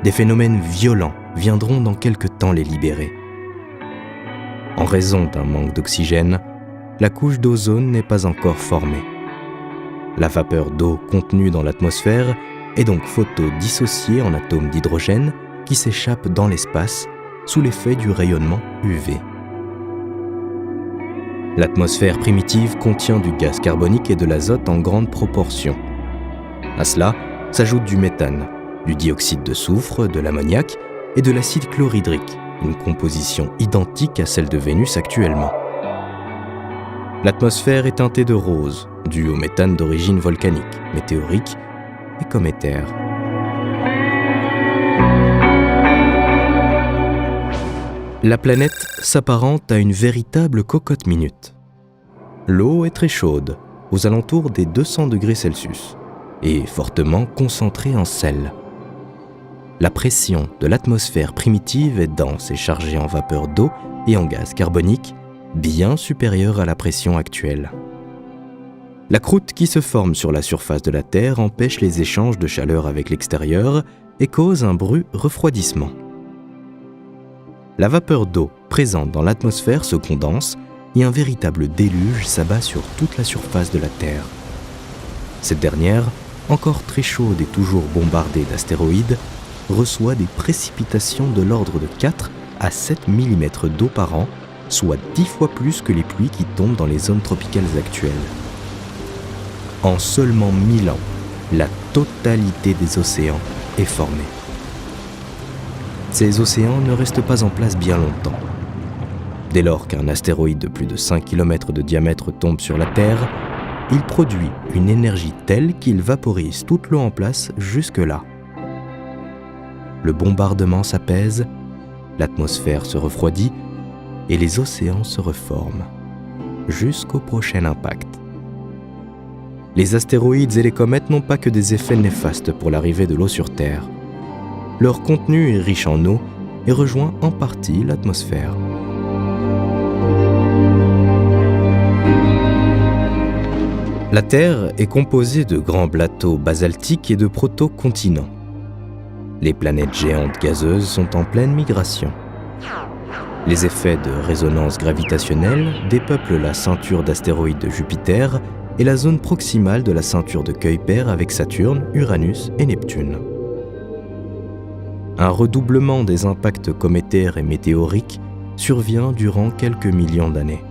S1: Des phénomènes violents viendront dans quelque temps les libérer. En raison d'un manque d'oxygène, la couche d'ozone n'est pas encore formée. La vapeur d'eau contenue dans l'atmosphère est donc photodissociée en atomes d'hydrogène qui s'échappent dans l'espace sous l'effet du rayonnement UV. L'atmosphère primitive contient du gaz carbonique et de l'azote en grande proportion. À cela s'ajoute du méthane, du dioxyde de soufre, de l'ammoniac et de l'acide chlorhydrique, une composition identique à celle de Vénus actuellement. L'atmosphère est teintée de rose, due au méthane d'origine volcanique, météorique et cométaire. La planète s'apparente à une véritable cocotte minute. L'eau est très chaude, aux alentours des 200 degrés Celsius, et fortement concentrée en sel. La pression de l'atmosphère primitive est dense et chargée en vapeur d'eau et en gaz carbonique, bien supérieure à la pression actuelle. La croûte qui se forme sur la surface de la Terre empêche les échanges de chaleur avec l'extérieur et cause un brusque refroidissement. La vapeur d'eau présente dans l'atmosphère se condense et un véritable déluge s'abat sur toute la surface de la Terre. Cette dernière, encore très chaude et toujours bombardée d'astéroïdes, reçoit des précipitations de l'ordre de 4 à 7 mm d'eau par an, soit 10 fois plus que les pluies qui tombent dans les zones tropicales actuelles. En seulement 1000 ans, la totalité des océans est formée. Ces océans ne restent pas en place bien longtemps. Dès lors qu'un astéroïde de plus de 5 km de diamètre tombe sur la Terre, il produit une énergie telle qu'il vaporise toute l'eau en place jusque-là. Le bombardement s'apaise, l'atmosphère se refroidit et les océans se reforment, jusqu'au prochain impact. Les astéroïdes et les comètes n'ont pas que des effets néfastes pour l'arrivée de l'eau sur Terre. Leur contenu est riche en eau et rejoint en partie l'atmosphère. La Terre est composée de grands plateaux basaltiques et de protocontinents. Les planètes géantes gazeuses sont en pleine migration. Les effets de résonance gravitationnelle dépeuplent la ceinture d'astéroïdes de Jupiter et la zone proximale de la ceinture de Kuiper avec Saturne, Uranus et Neptune. Un redoublement des impacts cométaires et météoriques survient durant quelques millions d'années.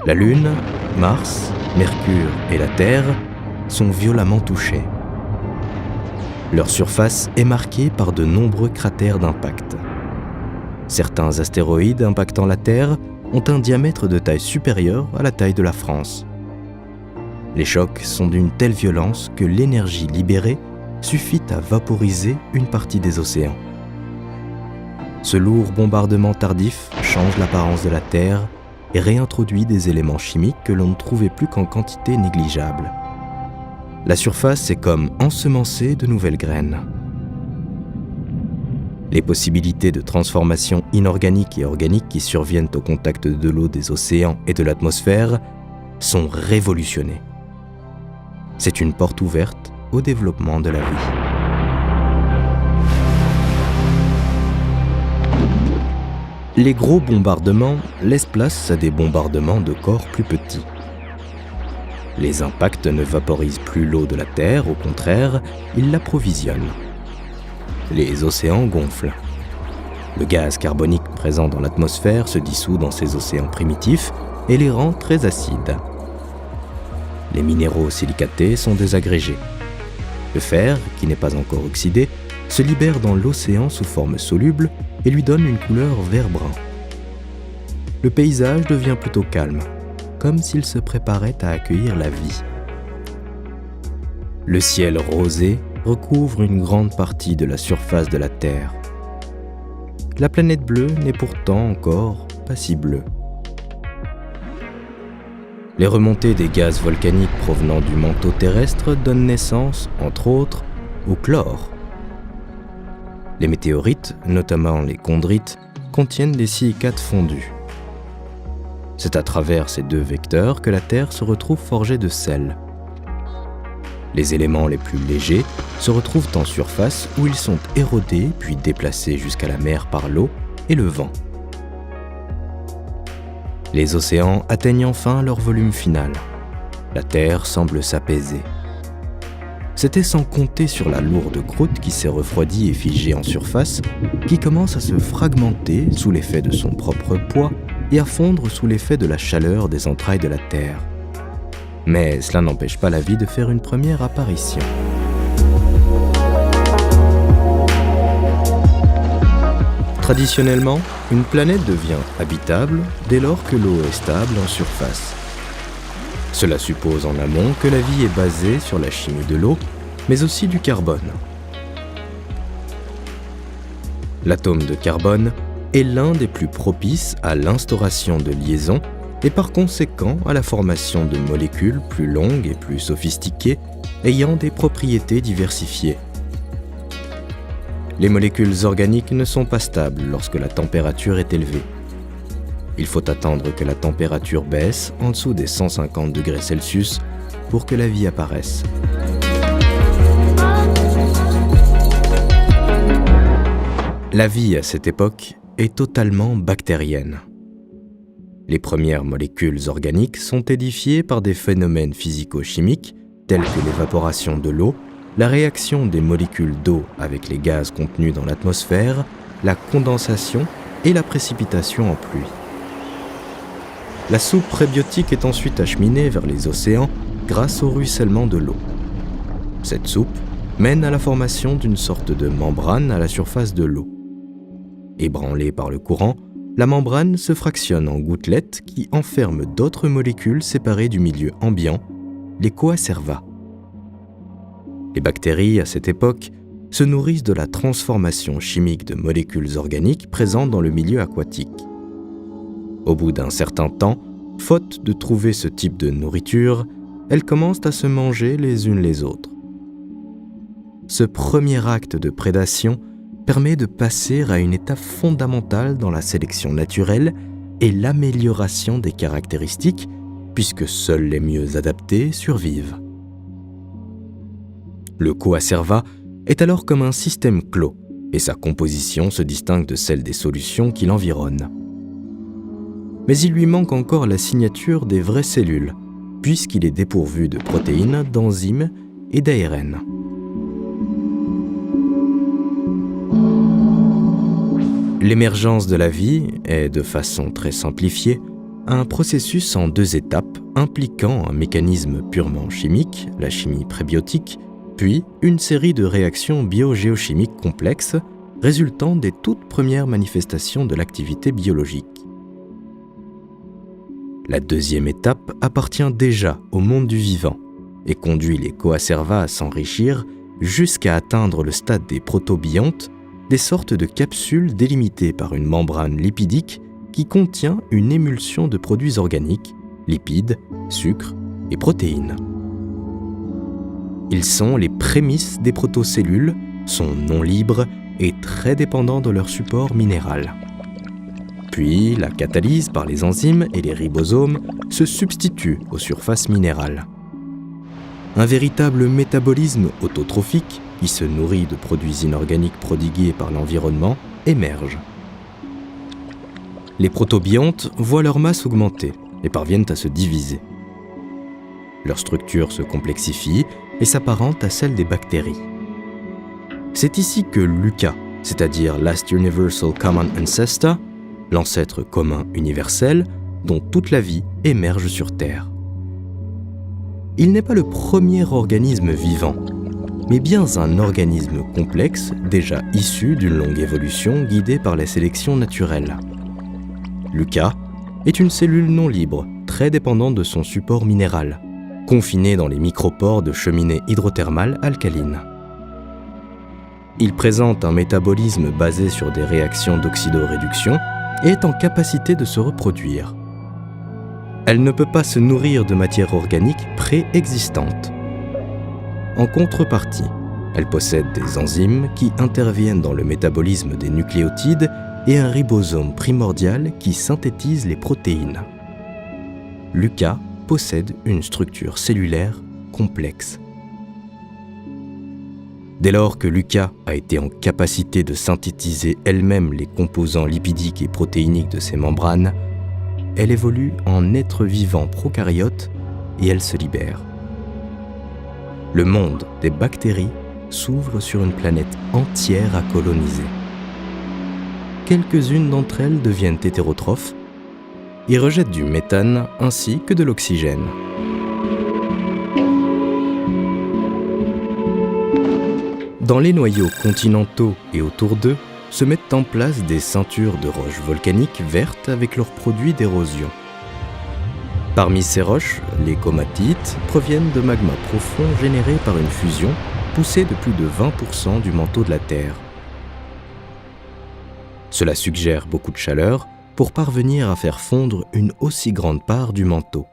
S1: La Lune, Mars, Mercure et la Terre sont violemment touchés. Leur surface est marquée par de nombreux cratères d'impact. Certains astéroïdes impactant la Terre ont un diamètre de taille supérieure à la taille de la France. Les chocs sont d'une telle violence que l'énergie libérée suffit à vaporiser une partie des océans. Ce lourd bombardement tardif change l'apparence de la Terre et réintroduit des éléments chimiques que l'on ne trouvait plus qu'en quantité négligeable. La surface est comme ensemencée de nouvelles graines. Les possibilités de transformation inorganique et organique qui surviennent au contact de l'eau des océans et de l'atmosphère sont révolutionnées. C'est une porte ouverte au développement de la vie. Les gros bombardements laissent place à des bombardements de corps plus petits. Les impacts ne vaporisent plus l'eau de la Terre, au contraire, ils l'approvisionnent. Les océans gonflent. Le gaz carbonique présent dans l'atmosphère se dissout dans ces océans primitifs et les rend très acides. Les minéraux silicatés sont désagrégés. Le fer, qui n'est pas encore oxydé, se libère dans l'océan sous forme soluble et lui donne une couleur vert-brun. Le paysage devient plutôt calme, comme s'il se préparait à accueillir la vie. Le ciel rosé recouvre une grande partie de la surface de la Terre. La planète bleue n'est pourtant encore pas si bleue. Les remontées des gaz volcaniques provenant du manteau terrestre donnent naissance, entre autres, au chlore. Les météorites, notamment les chondrites, contiennent des silicates fondus. C'est à travers ces deux vecteurs que la Terre se retrouve forgée de sel. Les éléments les plus légers se retrouvent en surface où ils sont érodés puis déplacés jusqu'à la mer par l'eau et le vent. Les océans atteignent enfin leur volume final. La Terre semble s'apaiser. C'était sans compter sur la lourde croûte qui s'est refroidie et figée en surface, qui commence à se fragmenter sous l'effet de son propre poids et à fondre sous l'effet de la chaleur des entrailles de la Terre. Mais cela n'empêche pas la vie de faire une première apparition. Traditionnellement, une planète devient habitable dès lors que l'eau est stable en surface. Cela suppose en amont que la vie est basée sur la chimie de l'eau, mais aussi du carbone. L'atome de carbone est l'un des plus propices à l'instauration de liaisons et par conséquent à la formation de molécules plus longues et plus sophistiquées ayant des propriétés diversifiées. Les molécules organiques ne sont pas stables lorsque la température est élevée. Il faut attendre que la température baisse en dessous des 150 degrés Celsius pour que la vie apparaisse. La vie à cette époque est totalement bactérienne. Les premières molécules organiques sont édifiées par des phénomènes physico-chimiques tels que l'évaporation de l'eau, la réaction des molécules d'eau avec les gaz contenus dans l'atmosphère, la condensation et la précipitation en pluie. La soupe prébiotique est ensuite acheminée vers les océans grâce au ruissellement de l'eau. Cette soupe mène à la formation d'une sorte de membrane à la surface de l'eau. Ébranlée par le courant, la membrane se fractionne en gouttelettes qui enferment d'autres molécules séparées du milieu ambiant, les coacervats. Les bactéries, à cette époque, se nourrissent de la transformation chimique de molécules organiques présentes dans le milieu aquatique. Au bout d'un certain temps, faute de trouver ce type de nourriture, elles commencent à se manger les unes les autres. Ce premier acte de prédation permet de passer à une étape fondamentale dans la sélection naturelle et l'amélioration des caractéristiques, puisque seuls les mieux adaptés survivent. Le coacervat est alors comme un système clos, et sa composition se distingue de celle des solutions qui l'environnent. Mais il lui manque encore la signature des vraies cellules, puisqu'il est dépourvu de protéines, d'enzymes et d'ARN. L'émergence de la vie est, de façon très simplifiée, un processus en 2 étapes impliquant un mécanisme purement chimique, la chimie prébiotique, puis une série de réactions biogéochimiques complexes résultant des toutes premières manifestations de l'activité biologique. La 2e étape appartient déjà au monde du vivant et conduit les coacervats à s'enrichir jusqu'à atteindre le stade des protobiontes, des sortes de capsules délimitées par une membrane lipidique qui contient une émulsion de produits organiques, lipides, sucres et protéines. Ils sont les prémices des protocellules, sont non libres et très dépendants de leur support minéral. Puis, la catalyse par les enzymes et les ribosomes se substitue aux surfaces minérales. Un véritable métabolisme autotrophique, qui se nourrit de produits inorganiques prodigués par l'environnement, émerge. Les protobiontes voient leur masse augmenter et parviennent à se diviser. Leur structure se complexifie et s'apparente à celle des bactéries. C'est ici que l'UCA, c'est-à-dire Last Universal Common Ancestor, l'ancêtre commun universel, dont toute la vie émerge sur Terre. Il n'est pas le premier organisme vivant, mais bien un organisme complexe déjà issu d'une longue évolution guidée par la sélection naturelle. L'UCA est une cellule non libre, très dépendante de son support minéral, confinée dans les micropores de cheminées hydrothermales alcalines. Il présente un métabolisme basé sur des réactions d'oxydoréduction et est en capacité de se reproduire. Elle ne peut pas se nourrir de matière organique préexistante. En contrepartie, elle possède des enzymes qui interviennent dans le métabolisme des nucléotides et un ribosome primordial qui synthétise les protéines. L'UCA possède une structure cellulaire complexe. Dès lors que l'UCA a été en capacité de synthétiser elle-même les composants lipidiques et protéiniques de ses membranes, elle évolue en être vivant prokaryote et elle se libère. Le monde des bactéries s'ouvre sur une planète entière à coloniser. Quelques-unes d'entre elles deviennent hétérotrophes et rejettent du méthane ainsi que de l'oxygène. Dans les noyaux continentaux et autour d'eux se mettent en place des ceintures de roches volcaniques vertes avec leurs produits d'érosion. Parmi ces roches, les comatites proviennent de magmas profonds générés par une fusion poussée de plus de 20% du manteau de la Terre. Cela suggère beaucoup de chaleur pour parvenir à faire fondre une aussi grande part du manteau.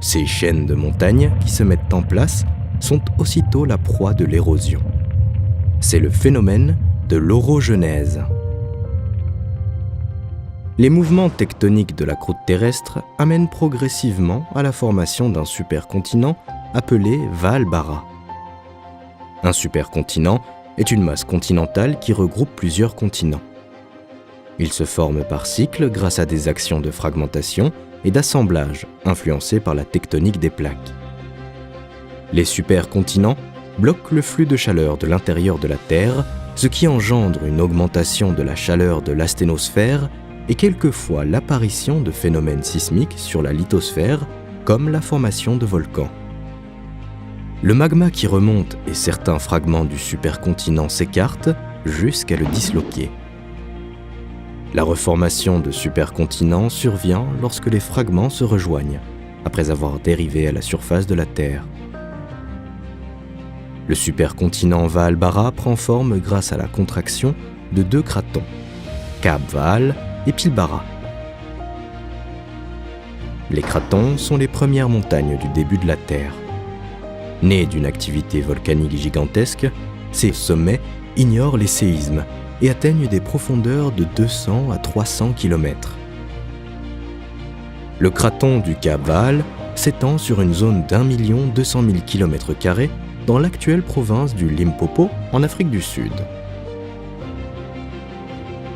S1: Ces chaînes de montagnes qui se mettent en place sont aussitôt la proie de l'érosion. C'est le phénomène de l'orogenèse. Les mouvements tectoniques de la croûte terrestre amènent progressivement à la formation d'un supercontinent appelé Vaalbara. Un supercontinent est une masse continentale qui regroupe plusieurs continents. Il se forme par cycle grâce à des actions de fragmentation et d'assemblage influencées par la tectonique des plaques. Les supercontinents bloquent le flux de chaleur de l'intérieur de la Terre, ce qui engendre une augmentation de la chaleur de l'asténosphère et quelquefois l'apparition de phénomènes sismiques sur la lithosphère, comme la formation de volcans. Le magma qui remonte et certains fragments du supercontinent s'écartent jusqu'à le disloquer. La reformation de supercontinents survient lorsque les fragments se rejoignent, après avoir dérivé à la surface de la Terre. Le supercontinent Vaalbara prend forme grâce à la contraction de deux cratons, Cap Vaal et Pilbara. Les cratons sont les premières montagnes du début de la Terre. Nés d'une activité volcanique gigantesque, ces sommets ignorent les séismes et atteignent des profondeurs de 200 à 300 km. Le craton du Cap Vaal s'étend sur une zone d'1 200 000 km² dans l'actuelle province du Limpopo, en Afrique du Sud.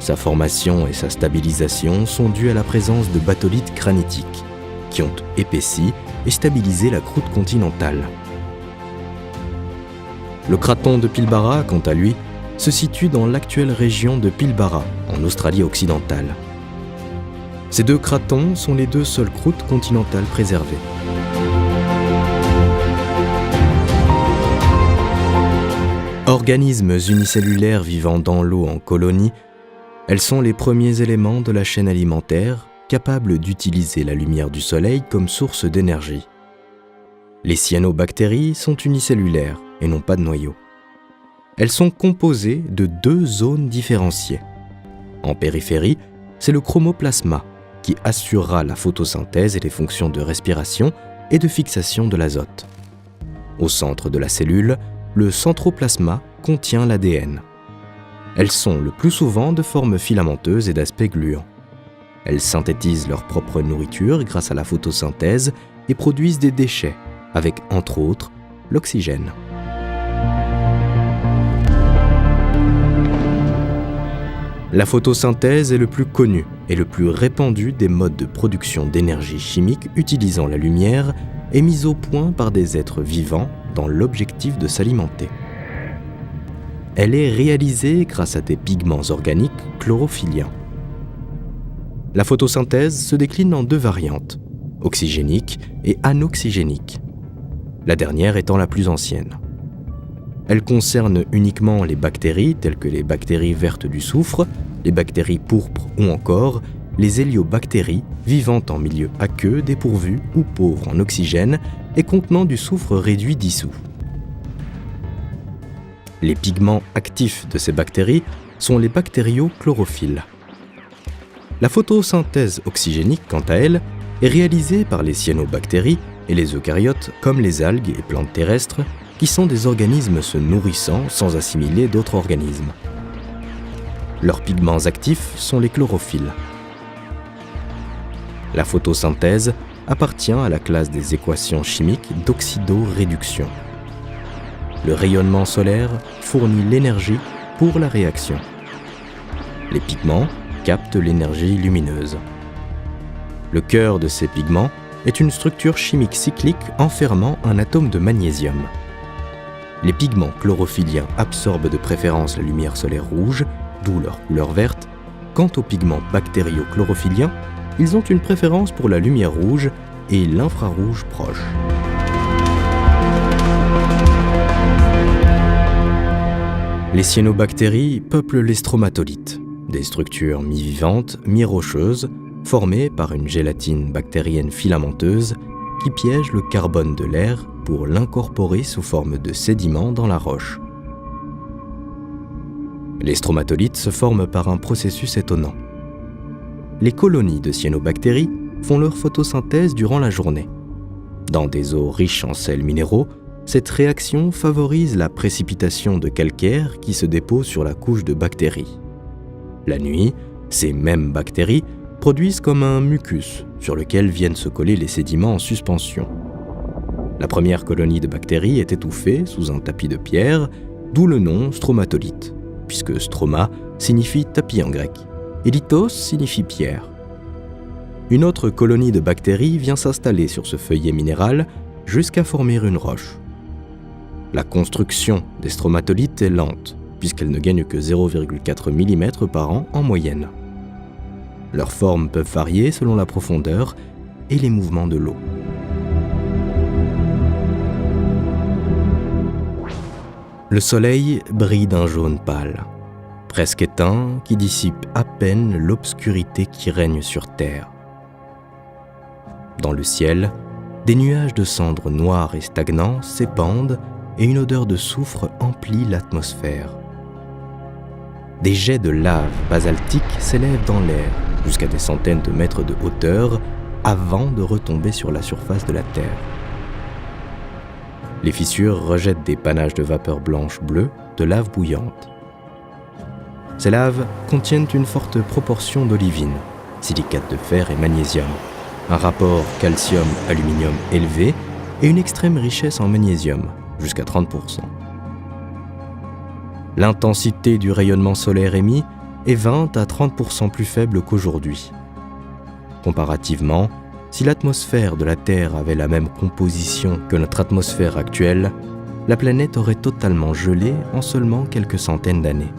S1: Sa formation et sa stabilisation sont dues à la présence de batholithes granitiques, qui ont épaissi et stabilisé la croûte continentale. Le craton de Pilbara, quant à lui, se situe dans l'actuelle région de Pilbara, en Australie occidentale. Ces deux cratons sont les deux seules croûtes continentales préservées. Organismes unicellulaires vivant dans l'eau en colonie, elles sont les premiers éléments de la chaîne alimentaire capables d'utiliser la lumière du soleil comme source d'énergie. Les cyanobactéries sont unicellulaires et n'ont pas de noyau. Elles sont composées de deux zones différenciées. En périphérie, c'est le chromoplasma qui assurera la photosynthèse et les fonctions de respiration et de fixation de l'azote. Au centre de la cellule, le centroplasma contient l'ADN. Elles sont le plus souvent de forme filamenteuse et d'aspect gluant. Elles synthétisent leur propre nourriture grâce à la photosynthèse et produisent des déchets, avec entre autres l'oxygène. La photosynthèse est le plus connu et le plus répandu des modes de production d'énergie chimique utilisant la lumière et mise au point par des êtres vivants dans l'objectif de s'alimenter. Elle est réalisée grâce à des pigments organiques chlorophylliens. La photosynthèse se décline en deux variantes, oxygénique et anoxygénique, la dernière étant la plus ancienne. Elle concerne uniquement les bactéries telles que les bactéries vertes du soufre, les bactéries pourpres ou encore les héliobactéries vivant en milieu aqueux dépourvu ou pauvre en oxygène et contenant du soufre réduit dissous. Les pigments actifs de ces bactéries sont les bactériochlorophylles. La photosynthèse oxygénique, quant à elle, est réalisée par les cyanobactéries et les eucaryotes comme les algues et plantes terrestres, qui sont des organismes se nourrissant sans assimiler d'autres organismes. Leurs pigments actifs sont les chlorophylles. La photosynthèse appartient à la classe des équations chimiques d'oxydoréduction. Le rayonnement solaire fournit l'énergie pour la réaction. Les pigments captent l'énergie lumineuse. Le cœur de ces pigments est une structure chimique cyclique enfermant un atome de magnésium. Les pigments chlorophylliens absorbent de préférence la lumière solaire rouge, d'où leur couleur verte. Quant aux pigments bactériochlorophylliens, ils ont une préférence pour la lumière rouge et l'infrarouge proche. Les cyanobactéries peuplent les stromatolites, des structures mi-vivantes, mi-rocheuses, formées par une gélatine bactérienne filamenteuse qui piège le carbone de l'air pour l'incorporer sous forme de sédiments dans la roche. Les stromatolites se forment par un processus étonnant. Les colonies de cyanobactéries font leur photosynthèse durant la journée. Dans des eaux riches en sels minéraux, cette réaction favorise la précipitation de calcaire qui se dépose sur la couche de bactéries. La nuit, ces mêmes bactéries produisent comme un mucus sur lequel viennent se coller les sédiments en suspension. La première colonie de bactéries est étouffée sous un tapis de pierre, d'où le nom stromatolithe, puisque stroma signifie tapis en grec, et lithos signifie pierre. Une autre colonie de bactéries vient s'installer sur ce feuillet minéral jusqu'à former une roche. La construction des stromatolithes est lente, puisqu'elle ne gagne que 0,4 mm par an en moyenne. Leurs formes peuvent varier selon la profondeur et les mouvements de l'eau. Le soleil brille d'un jaune pâle, presque éteint, qui dissipe à peine l'obscurité qui règne sur Terre. Dans le ciel, des nuages de cendres noires et stagnants s'épandent et une odeur de soufre emplit l'atmosphère. Des jets de lave basaltique s'élèvent dans l'air jusqu'à des centaines de mètres de hauteur avant de retomber sur la surface de la Terre. Les fissures rejettent des panaches de vapeur blanche-bleue de lave bouillante. Ces laves contiennent une forte proportion d'olivine, silicates de fer et magnésium, un rapport calcium-aluminium élevé et une extrême richesse en magnésium, jusqu'à 30%. L'intensité du rayonnement solaire émis est 20 à 30% plus faible qu'aujourd'hui. Comparativement, si l'atmosphère de la Terre avait la même composition que notre atmosphère actuelle, la planète aurait totalement gelé en seulement quelques centaines d'années.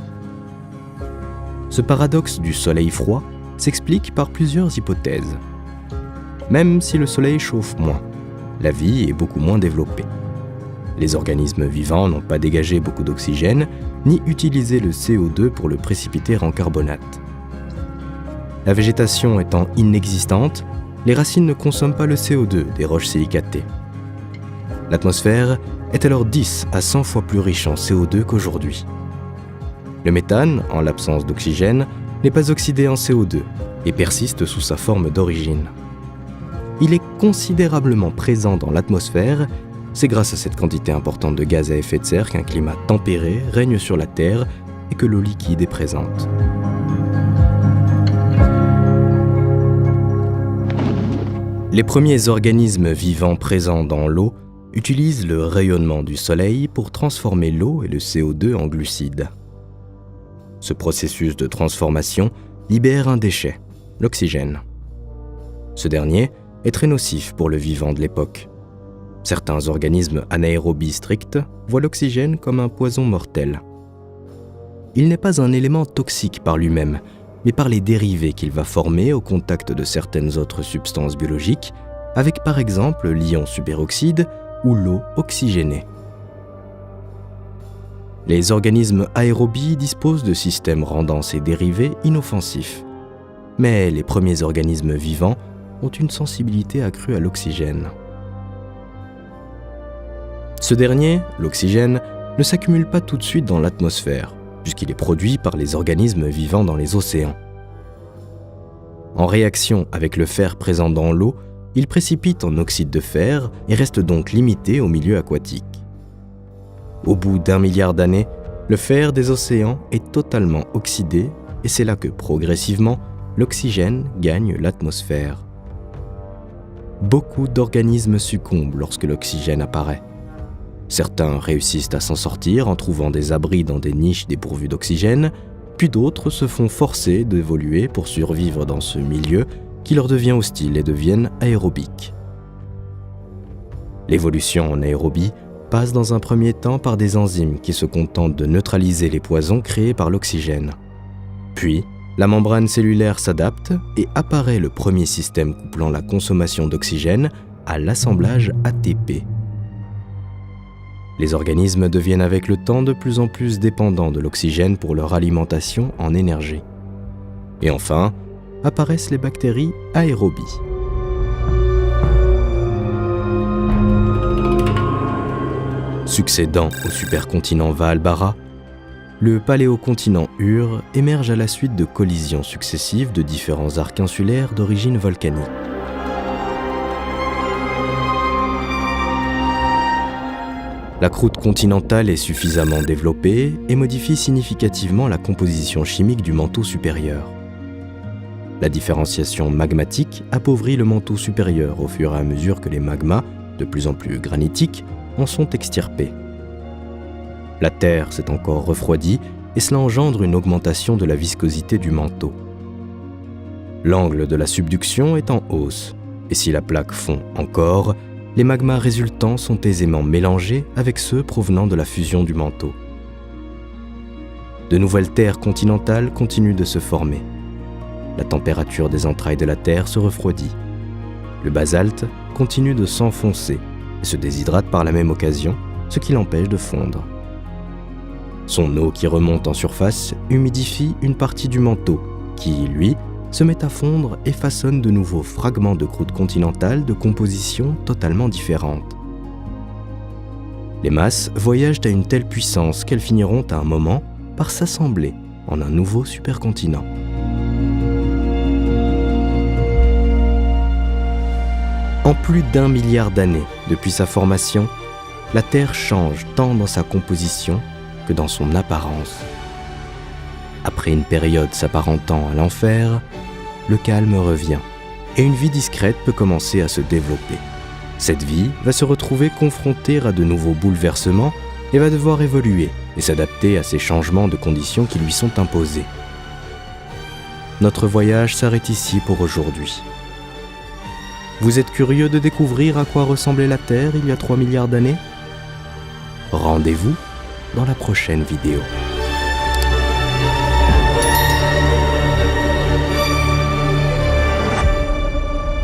S1: Ce paradoxe du Soleil froid s'explique par plusieurs hypothèses. Même si le Soleil chauffe moins, la vie est beaucoup moins développée. Les organismes vivants n'ont pas dégagé beaucoup d'oxygène, ni utilisé le CO2 pour le précipiter en carbonate. La végétation étant inexistante, les racines ne consomment pas le CO2 des roches silicatées. L'atmosphère est alors 10 à 100 fois plus riche en CO2 qu'aujourd'hui. Le méthane, en l'absence d'oxygène, n'est pas oxydé en CO2 et persiste sous sa forme d'origine. Il est considérablement présent dans l'atmosphère. C'est grâce à cette quantité importante de gaz à effet de serre qu'un climat tempéré règne sur la Terre et que l'eau liquide est présente. Les premiers organismes vivants présents dans l'eau utilisent le rayonnement du soleil pour transformer l'eau et le CO2 en glucides. Ce processus de transformation libère un déchet, l'oxygène. Ce dernier est très nocif pour le vivant de l'époque. Certains organismes anaérobies stricts voient l'oxygène comme un poison mortel. Il n'est pas un élément toxique par lui-même, mais par les dérivés qu'il va former au contact de certaines autres substances biologiques, avec par exemple l'ion superoxyde ou l'eau oxygénée. Les organismes aérobies disposent de systèmes rendant ces dérivés inoffensifs. Mais les premiers organismes vivants ont une sensibilité accrue à l'oxygène. Ce dernier, l'oxygène, ne s'accumule pas tout de suite dans l'atmosphère, puisqu'il est produit par les organismes vivant dans les océans. En réaction avec le fer présent dans l'eau, il précipite en oxyde de fer et reste donc limité au milieu aquatique. Au bout d'1 milliard d'années, le fer des océans est totalement oxydé et c'est là que, progressivement, l'oxygène gagne l'atmosphère. Beaucoup d'organismes succombent lorsque l'oxygène apparaît. Certains réussissent à s'en sortir en trouvant des abris dans des niches dépourvues d'oxygène, puis d'autres se font forcer d'évoluer pour survivre dans ce milieu qui leur devient hostile et deviennent aérobiques. L'évolution en aérobie passe dans un premier temps par des enzymes qui se contentent de neutraliser les poisons créés par l'oxygène. Puis, la membrane cellulaire s'adapte et apparaît le premier système couplant la consommation d'oxygène à l'assemblage ATP. Les organismes deviennent avec le temps de plus en plus dépendants de l'oxygène pour leur alimentation en énergie. Et enfin, apparaissent les bactéries aérobies. Succédant au supercontinent Vaalbara, le paléocontinent Ur émerge à la suite de collisions successives de différents arcs insulaires d'origine volcanique. La croûte continentale est suffisamment développée et modifie significativement la composition chimique du manteau supérieur. La différenciation magmatique appauvrit le manteau supérieur au fur et à mesure que les magmas, de plus en plus granitiques, en sont extirpés. La Terre s'est encore refroidie et cela engendre une augmentation de la viscosité du manteau. L'angle de la subduction est en hausse, et si la plaque fond encore, les magmas résultants sont aisément mélangés avec ceux provenant de la fusion du manteau. De nouvelles terres continentales continuent de se former. La température des entrailles de la Terre se refroidit. Le basalte continue de s'enfoncer et se déshydrate par la même occasion, ce qui l'empêche de fondre. Son eau qui remonte en surface humidifie une partie du manteau qui, lui, se met à fondre et façonne de nouveaux fragments de croûte continentale de composition totalement différente. Les masses voyagent à une telle puissance qu'elles finiront à un moment par s'assembler en un nouveau supercontinent. En plus d'1 milliard d'années depuis sa formation, la Terre change tant dans sa composition que dans son apparence. Après une période s'apparentant à l'enfer, le calme revient et une vie discrète peut commencer à se développer. Cette vie va se retrouver confrontée à de nouveaux bouleversements et va devoir évoluer et s'adapter à ces changements de conditions qui lui sont imposés. Notre voyage s'arrête ici pour aujourd'hui. Vous êtes curieux de découvrir à quoi ressemblait la Terre il y a 3 milliards d'années ? Rendez-vous dans la prochaine vidéo.